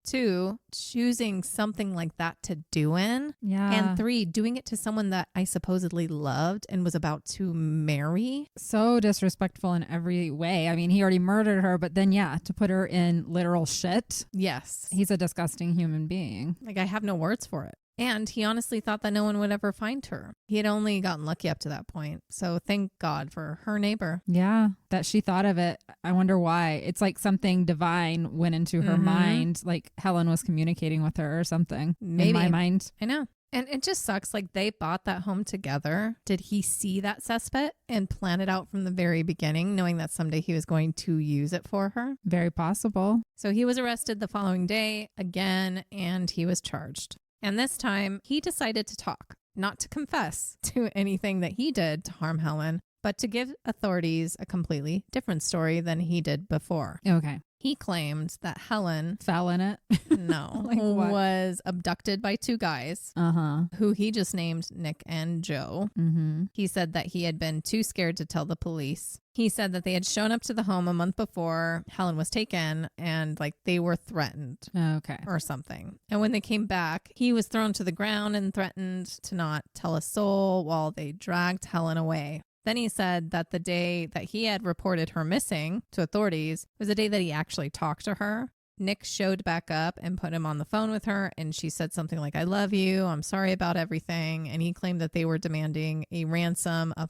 2, choosing something like that to do in. Yeah. And 3, doing it to someone that I supposedly loved and was about to marry. So disrespectful in every way. I mean, he already murdered her, but then, to put her in literal shit. Yes. He's a disgusting human being. Like, I have no words for it. And he honestly thought that no one would ever find her. He had only gotten lucky up to that point. So thank God for her neighbor. Yeah, that she thought of it. I wonder why. It's like something divine went into her mind, like Helen was communicating with her or something. Maybe. In my mind. I know. And it just sucks. Like, they bought that home together. Did he see that cesspit and plan it out from the very beginning, knowing that someday he was going to use it for her? Very possible. So he was arrested the following day again, and he was charged. And this time he decided to talk, not to confess to anything that he did to harm Helen, but to give authorities a completely different story than he did before. Okay. He claimed that Helen Fell in it? no, Like what? was abducted by two guys who he just named Nick and Joe. Mm-hmm. He said that he had been too scared to tell the police. He said that they had shown up to the home a month before Helen was taken and like they were threatened Okay. or something. And when they came back, he was thrown to the ground and threatened to not tell a soul while they dragged Helen away. Then he said that the day that he had reported her missing to authorities was the day that he actually talked to her. Nick showed back up and put him on the phone with her, and she said something like, "I love you, I'm sorry about everything." And he claimed that they were demanding a ransom of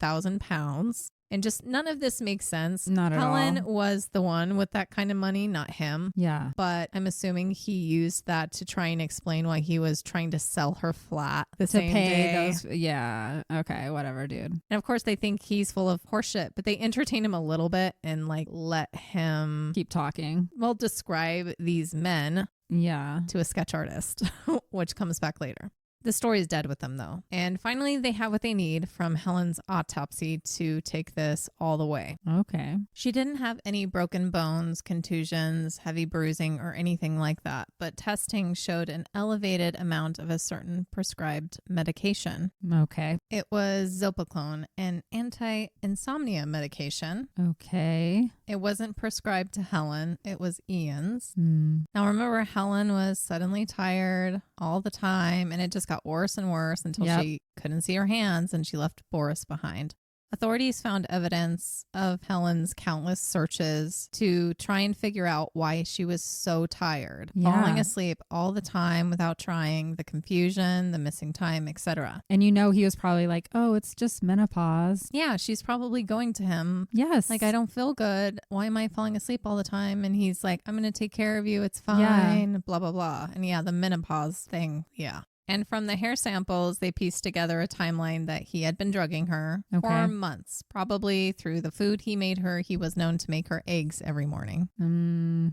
£500,000. And just none of this makes sense. Not at all. Helen was the one with that kind of money, not him. Yeah. But I'm assuming he used that to try and explain why he was trying to sell her flat the same day. Yeah. Okay. Whatever, dude. And of course, they think he's full of horseshit, but they entertain him a little bit and like let him Keep talking. describe these men Yeah. to a sketch artist, which comes back later. The story is dead with them, though. And finally, they have what they need from Helen's autopsy to take this all the way. Okay. She didn't have any broken bones, contusions, heavy bruising, or anything like that, but testing showed an elevated amount of a certain prescribed medication. Okay. It was Zopiclone, an anti-insomnia medication. Okay. It wasn't prescribed to Helen. It was Ian's. Hmm. Now, remember, Helen was suddenly tired all the time, and it just got worse and worse until she couldn't see her hands, and she left Boris behind. Authorities found evidence of Helen's countless searches to try and figure out why she was so tired, falling asleep all the time without trying, the confusion, the missing time, etc. And you know he was probably like, oh, it's just menopause. Yeah, she's probably going to him. Yes. Like, I don't feel good. Why am I falling asleep all the time? And he's like, I'm going to take care of you. It's fine. Blah, blah, blah. And yeah, the menopause thing. Yeah. And from the hair samples, they pieced together a timeline that he had been drugging her for months, probably through the food he made her. He was known to make her eggs every morning.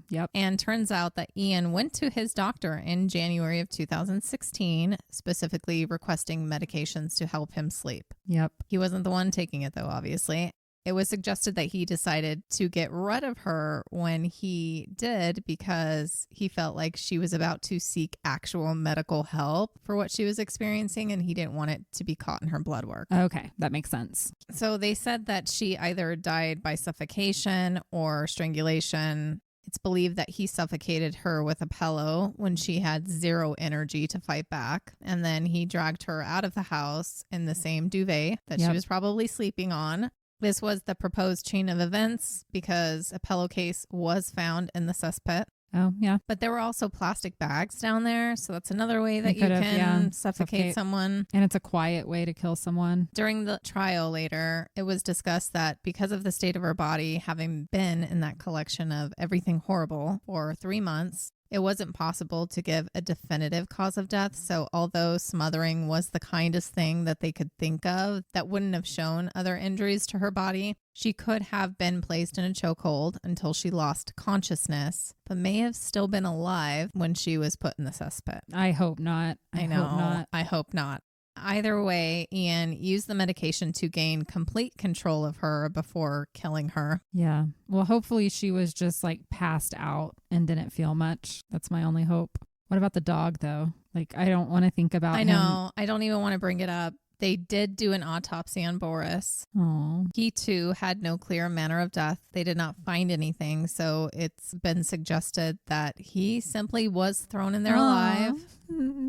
Yep. And turns out that Ian went to his doctor in January of 2016, specifically requesting medications to help him sleep. Yep. He wasn't the one taking it, though, obviously. It was suggested that he decided to get rid of her when he did because he felt like she was about to seek actual medical help for what she was experiencing, and he didn't want it to be caught in her blood work. Okay. That makes sense. So they said that she either died by suffocation or strangulation. It's believed that he suffocated her with a pillow when she had zero energy to fight back. And then he dragged her out of the house in the same duvet that she was probably sleeping on. This was the proposed chain of events because a pillowcase was found in the cesspit. Oh, yeah. But there were also plastic bags down there. So that's another way that you can suffocate someone. And it's a quiet way to kill someone. During the trial later, it was discussed that because of the state of her body, having been in that collection of everything horrible for 3 months, it wasn't possible to give a definitive cause of death. So although smothering was the kindest thing that they could think of that wouldn't have shown other injuries to her body, she could have been placed in a chokehold until she lost consciousness, but may have still been alive when she was put in the cesspit. I hope not. I know. I hope not. Either way, Ian used the medication to gain complete control of her before killing her. Yeah. Well, hopefully she was just like passed out and didn't feel much. That's my only hope. What about the dog, though? Like, I don't want to think about him. I know. I don't even want to bring it up. They did do an autopsy on Boris. Oh. He, too, had no clear manner of death. They did not find anything. So it's been suggested that he simply was thrown in there alive.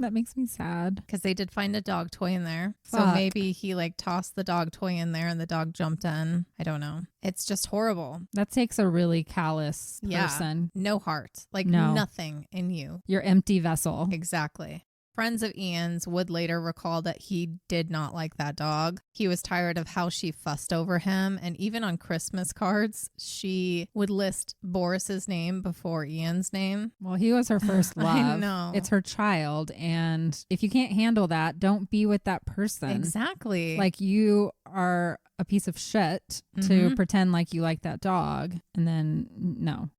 That makes me sad. Because they did find a dog toy in there. So maybe he like tossed the dog toy in there and the dog jumped in. I don't know. It's just horrible. That takes a really callous person. No heart. Like No. nothing in you. Your empty vessel. Exactly. Friends of Ian's would later recall that he did not like that dog. He was tired of how she fussed over him. And even on Christmas cards, she would list Boris's name before Ian's name. Well, he was her first love. I know. It's her child. And if you can't handle that, don't be with that person. Exactly. Like, you are a piece of shit to pretend like you like that dog. And then, no.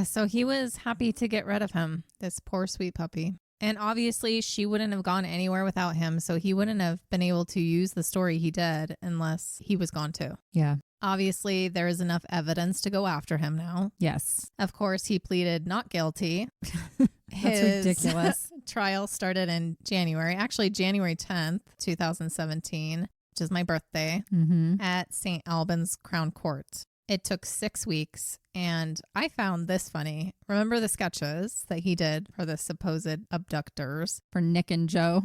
So he was happy to get rid of him, this poor sweet puppy. And obviously she wouldn't have gone anywhere without him, so he wouldn't have been able to use the story he did unless he was gone too. Yeah. Obviously, there is enough evidence to go after him now. Yes. Of course, he pleaded not guilty. That's ridiculous. Trial started in January 10th, 2017, which is my birthday, at St. Albans Crown Court. It took 6 weeks, and I found this funny. Remember the sketches that he did for the supposed abductors? For Nick and Joe.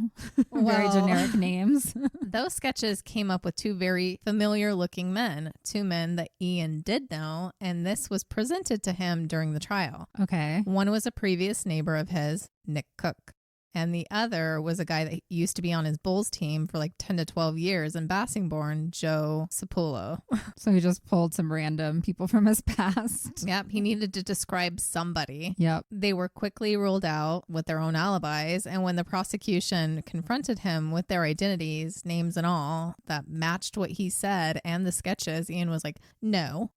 Very generic names. Those sketches came up with two very familiar looking men, two men that Ian did know, and this was presented to him during the trial. Okay. One was a previous neighbor of his, Nick Cook. And the other was a guy that used to be on his Bulls team for like 10 to 12 years in Bassingbourn, Joe Sapullo. So he just pulled some random people from his past. Yep. He needed to describe somebody. Yep. They were quickly ruled out with their own alibis. And when the prosecution confronted him with their identities, names and all, that matched what he said and the sketches, Ian was like, no.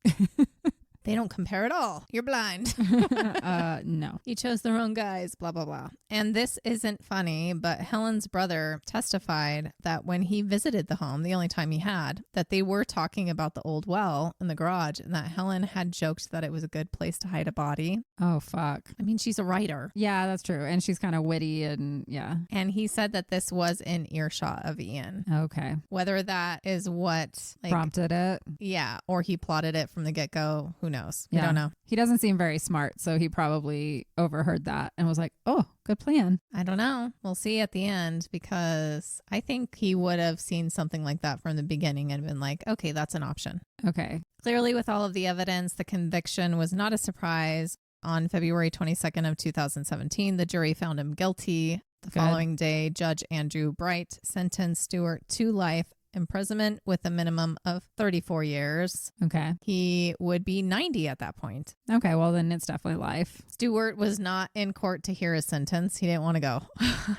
They don't compare at all. You're blind. No. You chose the wrong guys, blah, blah, blah. And this isn't funny, but Helen's brother testified that when he visited the home, the only time he had, that they were talking about the old well in the garage and that Helen had joked that it was a good place to hide a body. Oh, fuck. I mean, she's a writer. Yeah, that's true. And she's kind of witty and yeah. And he said that this was in earshot of Ian. Okay. Whether that is what prompted it. Yeah. Or he plotted it from the get-go. Who knows? We don't know. He doesn't seem very smart, so he probably overheard that and was like, oh, good plan. I don't know. We'll see at the end, because I think he would have seen something like that from the beginning and been like, okay, that's an option. Okay. Clearly, with all of the evidence, the conviction was not a surprise. On February 22nd of 2017, the jury found him guilty. The following day, Judge Andrew Bright sentenced Stewart to life imprisonment with a minimum of 34 years. Okay. He would be 90 at that point. Okay, well then it's definitely life. Stewart was not in court to hear his sentence. He didn't want to go,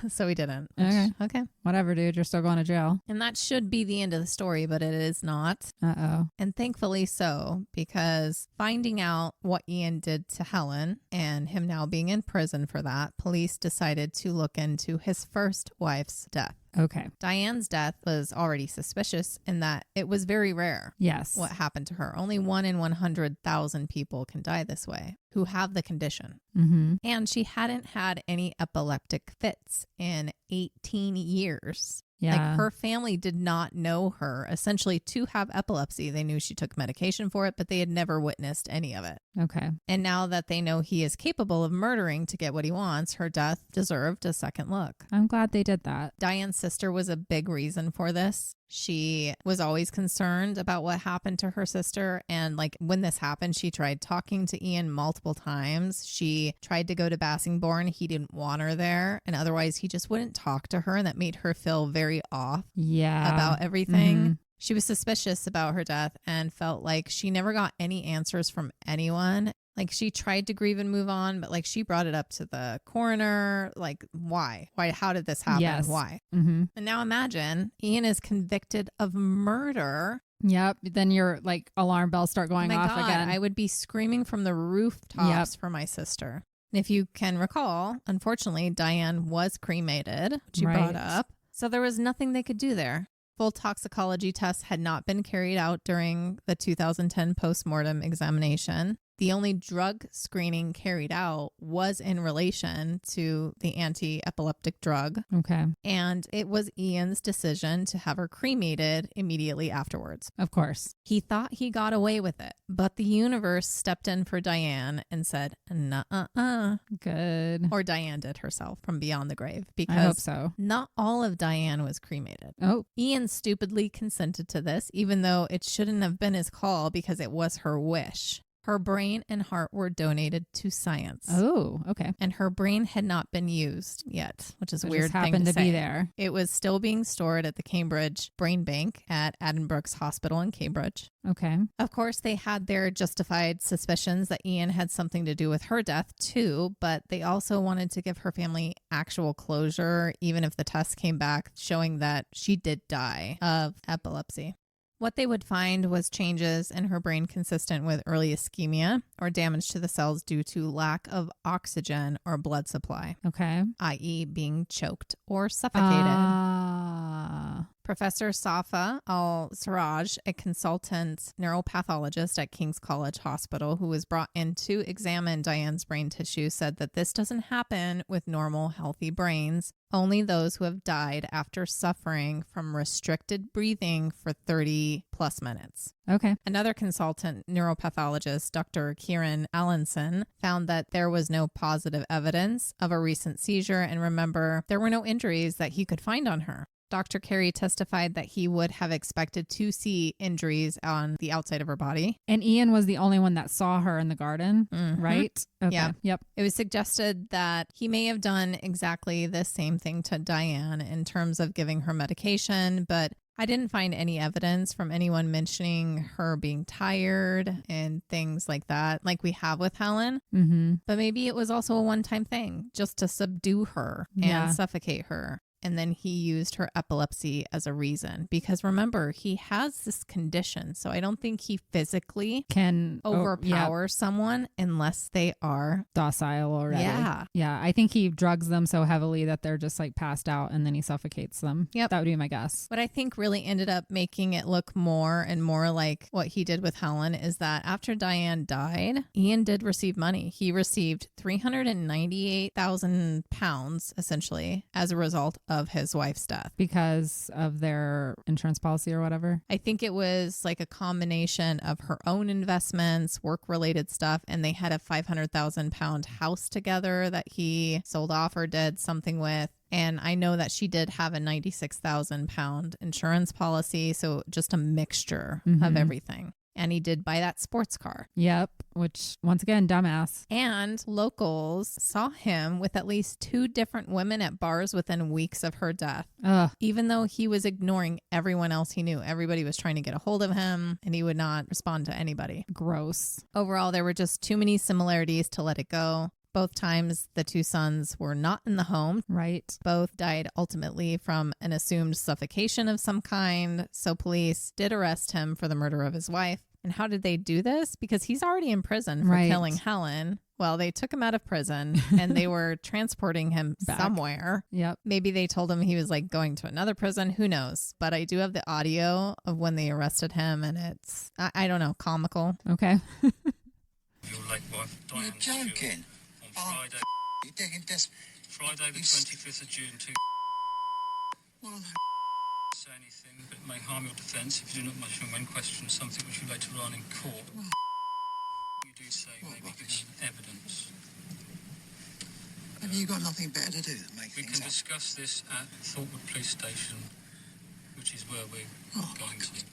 so he didn't. Okay. Whatever, dude. You're still going to jail. And that should be the end of the story, but it is not. Uh-oh. And thankfully so, because finding out what Ian did to Helen and him now being in prison for that, police decided to look into his first wife's death. Okay. Diane's death was already suspicious in that it was very rare. Yes. What happened to her. Only 1 in 100,000 people can die this way who have the condition. Mm-hmm. And she hadn't had any epileptic fits in 18 years. Yeah. Like her family did not know her essentially to have epilepsy. They knew she took medication for it, but they had never witnessed any of it. Okay. And now that they know he is capable of murdering to get what he wants, her death deserved a second look. I'm glad they did that. Diane's sister was a big reason for this. She was always concerned about what happened to her sister. And like when this happened, she tried talking to Ian multiple times. She tried to go to Bassingbourn. He didn't want her there. And otherwise, he just wouldn't talk to her. And that made her feel very off about everything. Mm-hmm. She was suspicious about her death and felt like she never got any answers from anyone. Like she tried to grieve and move on, but like she brought it up to the coroner. Like, why? How did this happen? Yes. Why? Mm-hmm. And now imagine Ian is convicted of murder. Yep. Then your like alarm bells start going off again. I would be screaming from the rooftops for my sister. And if you can recall, unfortunately, Diane was cremated, which you brought up. So there was nothing they could do there. Full toxicology tests had not been carried out during the 2010 postmortem examination. The only drug screening carried out was in relation to the anti-epileptic drug. Okay. And it was Ian's decision to have her cremated immediately afterwards. Of course. He thought he got away with it, but the universe stepped in for Diane and said, nuh-uh-uh. Good. Or Diane did herself from beyond the grave, because I hope so. Not all of Diane was cremated. Oh. Ian stupidly consented to this, even though it shouldn't have been his call because it was her wish. Her brain and heart were donated to science. Oh, okay. And her brain had not been used yet, which is a weird thing to say. Just happened to be there. It was still being stored at the Cambridge Brain Bank at Addenbrooke's Hospital in Cambridge. Okay. Of course, they had their justified suspicions that Ian had something to do with her death too, but they also wanted to give her family actual closure, even if the tests came back showing that she did die of epilepsy. What they would find was changes in her brain consistent with early ischemia or damage to the cells due to lack of oxygen or blood supply, Okay. i.e. being choked or suffocated. Professor Safa Al-Siraj, a consultant neuropathologist at King's College Hospital who was brought in to examine Diane's brain tissue, said that this doesn't happen with normal, healthy brains, only those who have died after suffering from restricted breathing for 30 plus minutes. Okay. Another consultant neuropathologist, Dr. Kieran Allenson, found that there was no positive evidence of a recent seizure, and remember, there were no injuries that he could find on her. Dr. Carey testified that he would have expected to see injuries on the outside of her body. And Ian was the only one that saw her in the garden, right? Okay. Yeah. Yep. It was suggested that he may have done exactly the same thing to Diane in terms of giving her medication, but I didn't find any evidence from anyone mentioning her being tired and things like that, like we have with Helen. Mm-hmm. But maybe it was also a one-time thing just to subdue her and suffocate her. And then he used her epilepsy as a reason, because remember, he has this condition. So I don't think he physically can overpower someone unless they are docile already. Yeah. Yeah. I think he drugs them so heavily that they're just like passed out, and then he suffocates them. Yep. That would be my guess. What I think really ended up making it look more and more like what he did with Helen is that after Diane died, Ian did receive money. He received £398,000 essentially as a result of his wife's death. Because of their insurance policy or whatever? I think it was like a combination of her own investments, work-related stuff, and they had a £500,000 house together that he sold off or did something with. And I know that she did have a £96,000 insurance policy, so just a mixture of everything. And he did buy that sports car. Yep. Which, once again, dumbass. And locals saw him with at least 2 different women at bars within weeks of her death. Ugh. Even though he was ignoring everyone else he knew. Everybody was trying to get a hold of him, and he would not respond to anybody. Gross. Overall, there were just too many similarities to let it go. Both times, the 2 sons were not in the home. Right. Both died ultimately from an assumed suffocation of some kind. So police did arrest him for the murder of his wife. And how did they do this? Because he's already in prison for killing Helen. Well, they took him out of prison and they were transporting him somewhere. Yep. Maybe they told him he was like going to another prison. Who knows? But I do have the audio of when they arrested him, and it's, I don't know, comical. Okay. Your late wife, Diane Stewart, joking. on Friday, You're digging this. Friday the 25th of June, Well, say anything that may harm your defence if you do not much when question something which you later on in court. You do say may be given evidence. have you got nothing better to do than make We things can up? discuss this at Thornwood Police Station, which is where we're going to.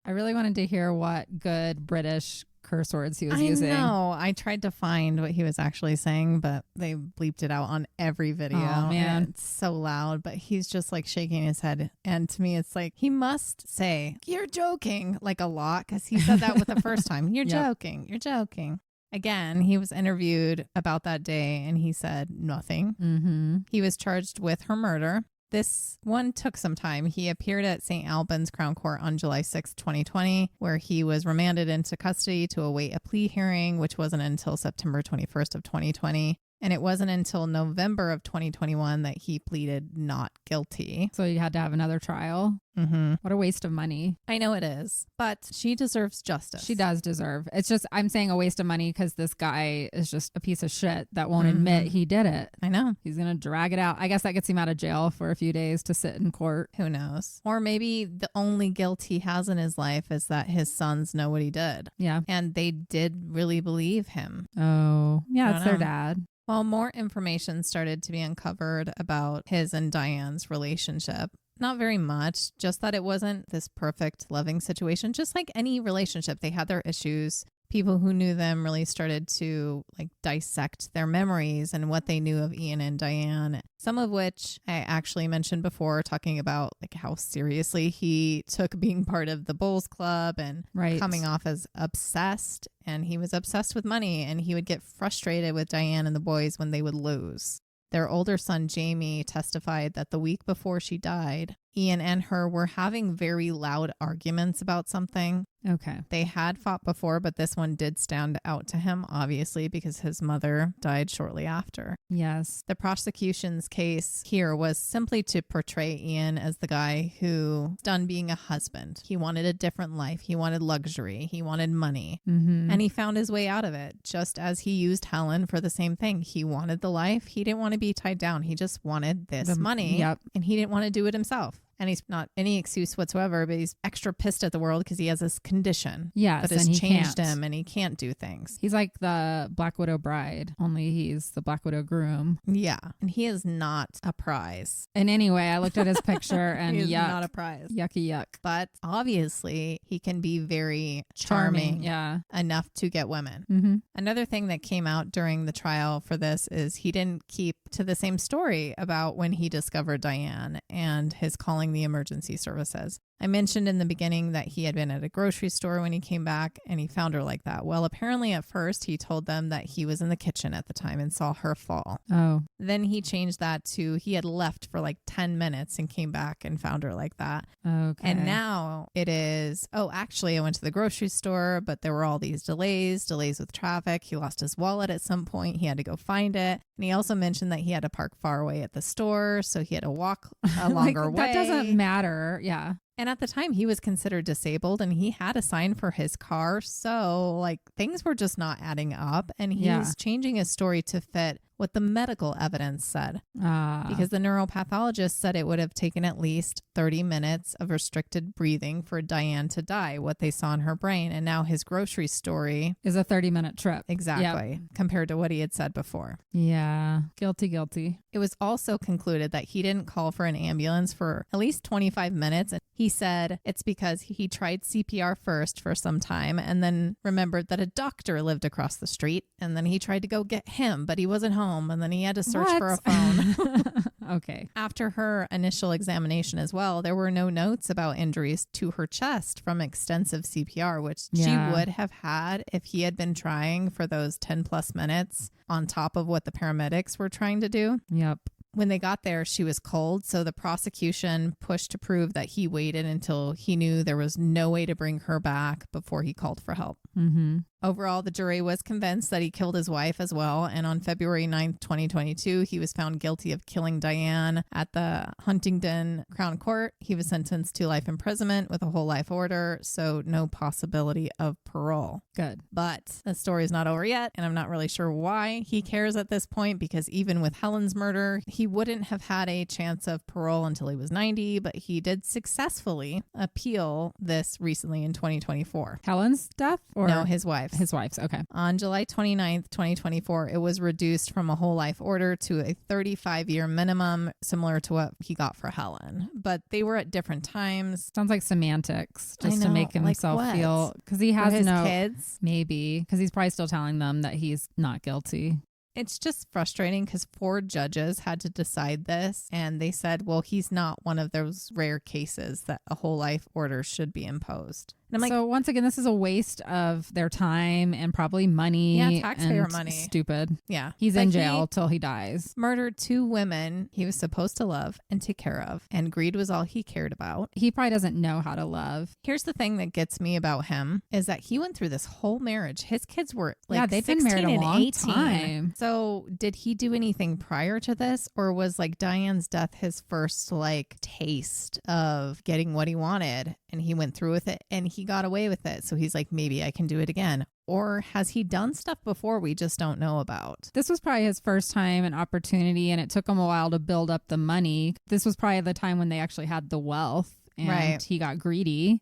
I really wanted to hear what good British curse words he was I using. know. I tried to find what he was actually saying, but they bleeped it out on every video. Oh, man. And it's so loud, but he's just like shaking his head. And to me, it's like, he must say, "You're joking," like a lot, because he said that with the first time. You're joking. You're joking. Again, he was interviewed about that day and he said nothing. Mm-hmm. He was charged with her murder. This one took some time. He appeared at St. Albans Crown Court on July 6, 2020, where he was remanded into custody to await a plea hearing, which wasn't until September 21st of 2020. And it wasn't until November of 2021 that he pleaded not guilty. So you had to have another trial. Mm-hmm. What a waste of money. I know it is, but she deserves justice. She does deserve. It's just, I'm saying a waste of money because this guy is just a piece of shit that won't admit he did it. I know. He's going to drag it out. I guess that gets him out of jail for a few days to sit in court. Who knows? Or maybe the only guilt he has in his life is that his sons know what he did. Yeah. And they did really believe him. Oh, yeah, it's their know. dad. Well, more information started to be uncovered about his and Diane's relationship. Not very much, just that it wasn't this perfect, loving situation. Just like any relationship, they had their issues. People who knew them really started to like dissect their memories and what they knew of Ian and Diane. Some of which I actually mentioned before, talking about like how seriously he took being part of the Bulls Club and coming off as obsessed. And he was obsessed with money, and he would get frustrated with Diane and the boys when they would lose. Their older son, Jamie, testified that the week before she died, Ian and her were having very loud arguments about something. Okay. They had fought before, but this one did stand out to him, obviously, because his mother died shortly after. Yes. The prosecution's case here was simply to portray Ian as the guy who was done being a husband. He wanted a different life. He wanted luxury. He wanted money. Mm-hmm. And he found his way out of it, just as he used Helen for the same thing. He wanted the life. He didn't want to be tied down. He just wanted this money. Yep. And he didn't want to do it himself. And he's not any excuse whatsoever, but he's extra pissed at the world because he has this condition Yes, that has and he changed can't. him and he can't do things. He's like the Black Widow bride, only he's the Black Widow groom. Yeah. And he is not a prize. And anyway, I looked at his picture and He is yuck. not a prize. Yucky yuck. But obviously, he can be very charming Yeah. enough to get women. Mm-hmm. Another thing that came out during the trial for this is he didn't keep to the same story about when he discovered Diane and his calling the emergency services. I mentioned in the beginning that he had been at a grocery store when he came back and he found her like that. Well, apparently at first he told them that he was in the kitchen at the time and saw her fall. Oh. Then he changed that to he had left for like 10 minutes and came back and found her like that. Okay. And now it is, actually, I went to the grocery store, but there were all these delays with traffic. He lost his wallet at some point. He had to go find it. And he also mentioned that he had to park far away at the store, so he had to walk a longer way. That doesn't matter. Yeah. And at the time, he was considered disabled and he had a sign for his car. So, like, things were just not adding up. And he's changing his story to fit what the medical evidence said. Because the neuropathologist said it would have taken at least 30 minutes of restricted breathing for Diane to die, what they saw in her brain. And now his grocery story is a 30-minute trip. Exactly. Yep. Compared to what he had said before. Yeah. Guilty. It was also concluded that he didn't call for an ambulance for at least 25 minutes. And he said it's because he tried CPR first for some time and then remembered that a doctor lived across the street. And then he tried to go get him, but he wasn't home. And then he had to search for a phone. Okay. After her initial examination as well, there were no notes about injuries to her chest from extensive CPR, which she would have had if he had been trying for those 10 plus minutes on top of what the paramedics were trying to do. Yep. When they got there, she was cold, so the prosecution pushed to prove that he waited until he knew there was no way to bring her back before he called for help. Mm-hmm. Overall, the jury was convinced that he killed his wife as well, and on February 9th, 2022, he was found guilty of killing Diane at the Huntingdon Crown Court. He was sentenced to life imprisonment with a whole life order, so no possibility of parole. Good. But the story is not over yet, and I'm not really sure why he cares at this point, because even with Helen's murder, he wouldn't have had a chance of parole until he was 90, but he did successfully appeal this recently in 2024. Helen's death? Or no, his wife. His wife's, okay. On July 29th, 2024, it was reduced from a whole life order to a 35-year minimum, similar to what he got for Helen. But they were at different times. Sounds like semantics, just to make himself like feel, because he has his no kids. Maybe because he's probably still telling them that he's not guilty. It's just frustrating because 4 judges had to decide this, and they said, well, he's not one of those rare cases that a whole life order should be imposed. And I'm like, so once again, this is a waste of their time and probably money. Yeah, taxpayer and money. Stupid. Yeah. He's But in jail till he dies. Murdered 2 women he was supposed to love and take care of, and greed was all he cared about. He probably doesn't know how to love. Here's the thing that gets me about him is that he went through this whole marriage. His kids were like they've 16 been married a and long 18. time. So did he do anything prior to this, or was like Diane's death his first like taste of getting what he wanted, and he went through with it and he got away with it? So he's like, maybe I can do it again. Or has he done stuff before we just don't know about? This was probably his first time and opportunity, and it took him a while to build up the money. This was probably the time when they actually had the wealth. And he got greedy,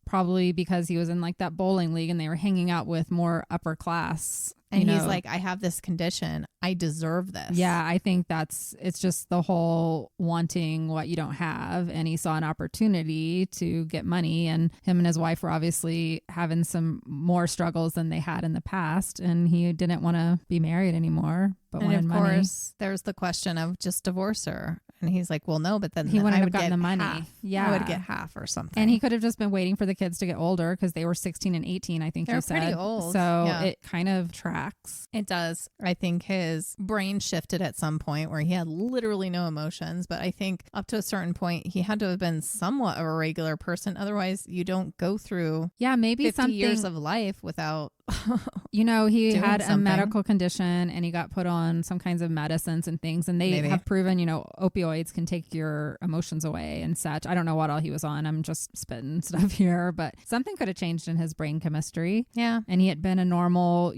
probably because he was in like that bowling league and they were hanging out with more upper class. And he's like, I have this condition. I deserve this. Yeah, I think it's just the whole wanting what you don't have. And he saw an opportunity to get money. And him and his wife were obviously having some more struggles than they had in the past. And he didn't want to be married anymore, but wanted money. And of course, there's the question of just divorce her. And he's like, well, no, but then He wouldn't I have would gotten get the money. half. Yeah. I would get half or something. And he could have just been waiting for the kids to get older because they were 16 and 18, I think They're you said. pretty old. So Yeah. it kind of tracks. It does. I think his brain shifted at some point where he had literally no emotions. But I think up to a certain point, he had to have been somewhat of a regular person. Otherwise, you don't go through Yeah, maybe 50 something years of life without. he doing had a something. medical condition and he got put on some kinds of medicines and things. And they Maybe. have proven, opioids can take your emotions away and such. I don't know what all he was on. I'm just spitting stuff here, but something could have changed in his brain chemistry. Yeah. And he had been a normal,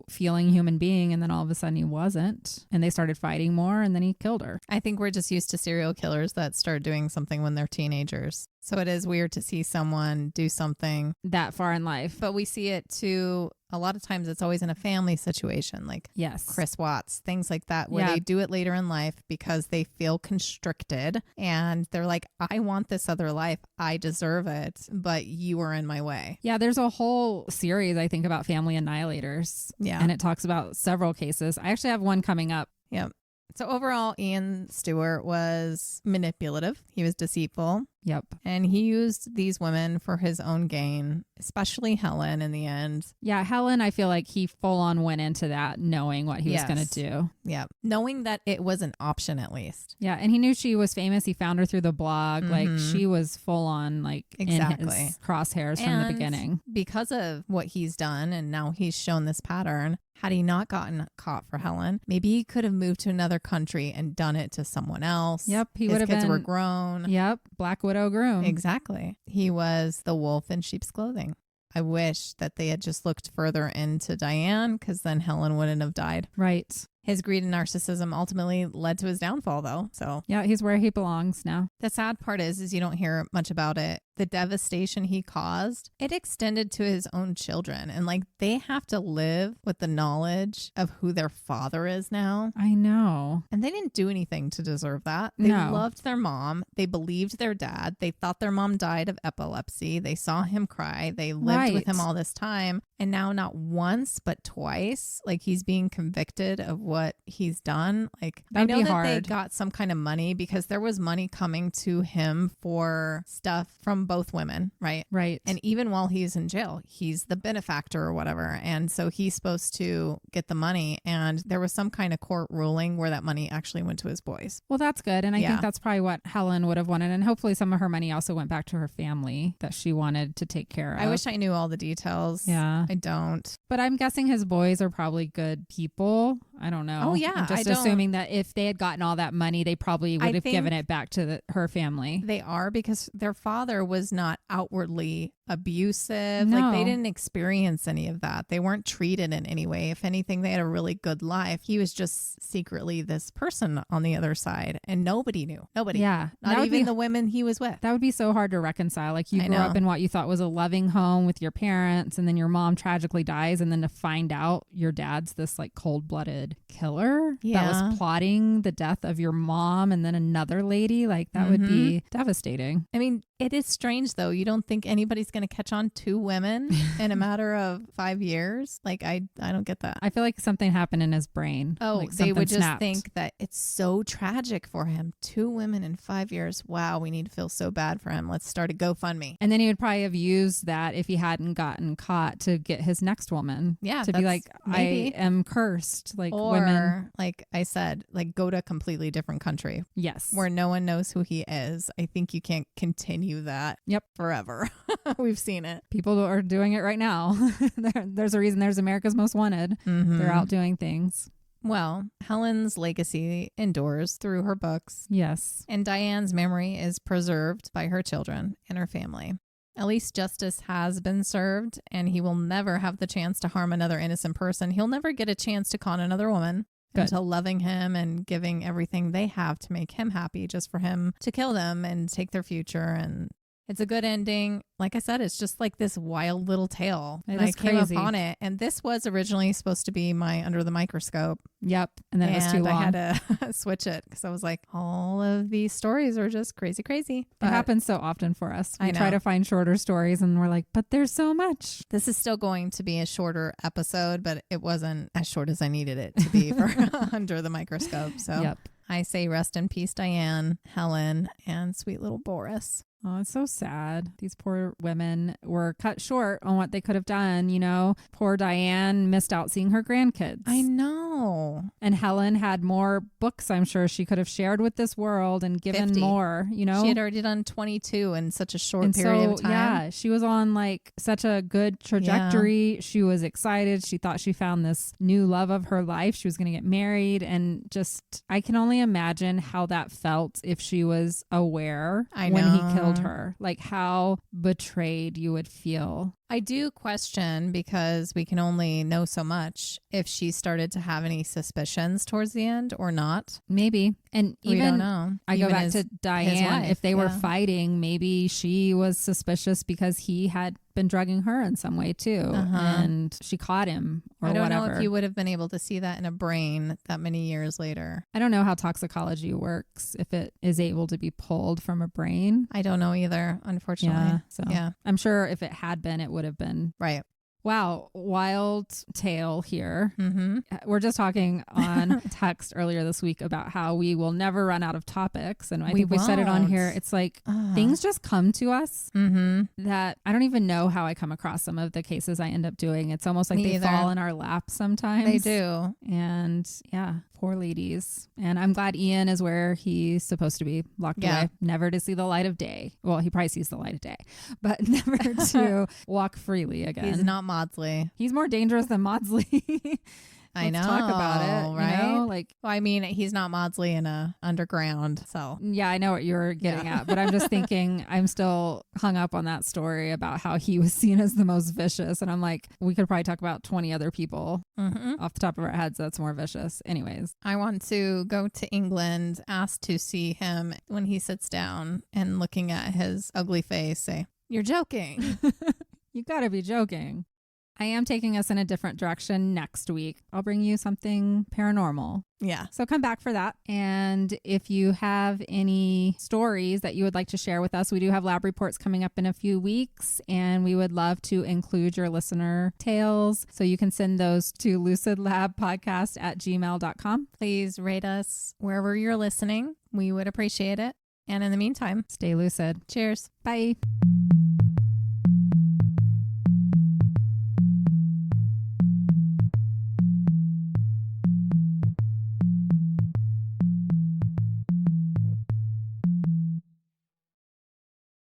feeling human being. And then all of a sudden he wasn't. And they started fighting more and then he killed her. I think we're just used to serial killers that start doing something when they're teenagers. So it is weird to see someone do something That far in life. but we see it too. A lot of times it's always in a family situation, like Yes. Chris Watts, things like that, where Yeah. they do it later in life because they feel constricted and they're like, I want this other life. I deserve it, but you were in my way. Yeah, there's a whole series, I think, about family annihilators. Yeah. And it talks about several cases. I actually have one coming up. Yep. So overall, Ian Stewart was manipulative. He was deceitful. Yep. And he used these women for his own gain, especially Helen in the end. Yeah, Helen, I feel like he full on went into that knowing what he was going to do. Yeah. Knowing that it was an option at least. Yeah, and he knew she was famous. He found her through the blog. Like Mhm. she was full on like in Exactly. his crosshairs from the And beginning. because of what he's done and now he's shown this pattern, had he not gotten caught for Helen, maybe he could have moved to another country and done it to someone else. Yep, he His would have kids been. were grown. Yep, Black Widow groom. Exactly. He was the wolf in sheep's clothing. I wish that they had just looked further into Diane because then Helen wouldn't have died. Right. His greed and narcissism ultimately led to his downfall, though. So Yeah, he's where he belongs now. the sad part is you don't hear much about it. The devastation he caused, it extended to his own children. And like they have to live with the knowledge of who their father is now. I know. And they didn't do anything to deserve that. They No. loved their mom. They believed their dad. They thought their mom died of epilepsy. They saw him cry. They lived with him Right. all this time. And now not once, but twice, like he's being convicted of what he's done. Like I That'd know be that they hard. got some kind of money because there was money coming to him for stuff from both women, right? Right. And even while he's in jail, he's the benefactor or whatever. And so he's supposed to get the money. And there was some kind of court ruling where that money actually went to his boys. Well, that's good. And I Yeah. think that's probably what Helen would have wanted. And hopefully some of her money also went back to her family that she wanted to take care of. I wish I knew all the details. Yeah. I don't. But I'm guessing his boys are probably good people. I don't know. Oh, yeah, I'm just I don't- assuming that if they had gotten all that money, they probably I would have given think- it back to her family. They are because their father was not outwardly abusive. No. Like they didn't experience any of that. They weren't treated in any way. If anything, they had a really good life. He was just secretly this person on the other side and nobody knew. Nobody. Yeah. That Not would even be- the women he was with. That would be so hard to reconcile. Like you I grew up know. in what you thought was a loving home with your parents, and then your mom tragically dies, and then to find out your dad's this like cold-blooded killer that Yeah. was plotting the death of your mom and then another lady, like that would be devastating. I mean, it is strange though. You don't think anybody's going to catch on two women in a matter of 5 years? Like I don't get that. I feel like something happened in his brain. Oh, Like they would something just snapped. think that it's so tragic for him. 2 women in 5 years. Wow, we need to feel so bad for him. Let's start a GoFundMe. And then he would probably have used that if he hadn't gotten caught to get his next woman. Yeah, To be that's like, maybe. I am cursed. Like Or, women. like I said, like go to a completely different country Yes. where no one knows who he is. I think you can't continue that Yep. forever. We've seen it. People are doing it right now. There's a reason there's America's Most Wanted. Mhm. They're out doing things. Well, Helen's legacy endures through her books, Yes. and Diane's memory is preserved by her children and her family. At least justice has been served, and he will never have the chance to harm another innocent person. He'll never get a chance to con another woman Good. into loving him and giving everything they have to make him happy just for him to kill them and take their future. And it's a good ending. Like I said, it's just like this wild little tale. It I is came crazy. upon it, and this was originally supposed to be my Under the Microscope. Yep. And then it was too long. I had to switch it because I was like, all of these stories are just crazy, crazy. It But happens so often for us. I We try know. to find shorter stories and we're like, but there's so much. this is still going to be a shorter episode, but it wasn't as short as I needed it to be for Under the Microscope. So Yep. I say rest in peace, Diane, Helen, and sweet little Boris. Oh, it's so sad. These poor women were cut short on what they could have done. You know, poor Diane missed out seeing her grandkids. I know. And Helen had more books, I'm sure she could have shared with this world and given 50. more, you know. She had already done 22 in such a short period of time. Yeah, she was on like such a good trajectory. Yeah. She was excited. She thought she found this new love of her life. She was going to get married. And just, I can only imagine how that felt if she was aware when he killed her, like how betrayed you would feel. I do question, because we can only know so much, if she started to have any suspicions towards the end or not. Maybe. And even, we don't know. I even go back to Diane. If they were fighting, maybe she was suspicious because he had been drugging her in some way too. And she caught him or whatever. I don't know if you would have been able to see that in a brain that many years later. I don't know how toxicology works, if it is able to be pulled from a brain. I don't know either, unfortunately. Yeah. I'm sure if it had been, it would have been. Right. Wow, wild tale here. Mm-hmm. We're just talking on text earlier this week about how we will never run out of topics. And I think we said it on here. It's like things just come to us that I don't even know how I come across some of the cases I end up doing. It's almost like they fall in our lap sometimes. They do. And yeah, poor ladies. And I'm glad Ian is where he's supposed to be, locked away, never to see the light of day. Well, he probably sees the light of day, but never to walk freely again. He's not Maudsley. He's more dangerous than Maudsley. I know. Talk about it, right? You know? Like, well, I mean, he's not Maudsley in a underground, so yeah, I know what you're getting at, but I'm just thinking, I'm still hung up on that story about how he was seen as the most vicious, and I'm like, we could probably talk about 20 other people off the top of our heads that's more vicious. Anyways, I want to go to England, ask to see him when he sits down and looking at his ugly face, say, "You're joking." You gotta be joking. I am taking us in a different direction next week. I'll bring you something paranormal. Yeah. So come back for that. And if you have any stories that you would like to share with us, we do have lab reports coming up in a few weeks, and we would love to include your listener tales. So you can send those to lucidlabpodcast@gmail.com. Please rate us wherever you're listening. We would appreciate it. And in the meantime, stay lucid. Cheers. Bye.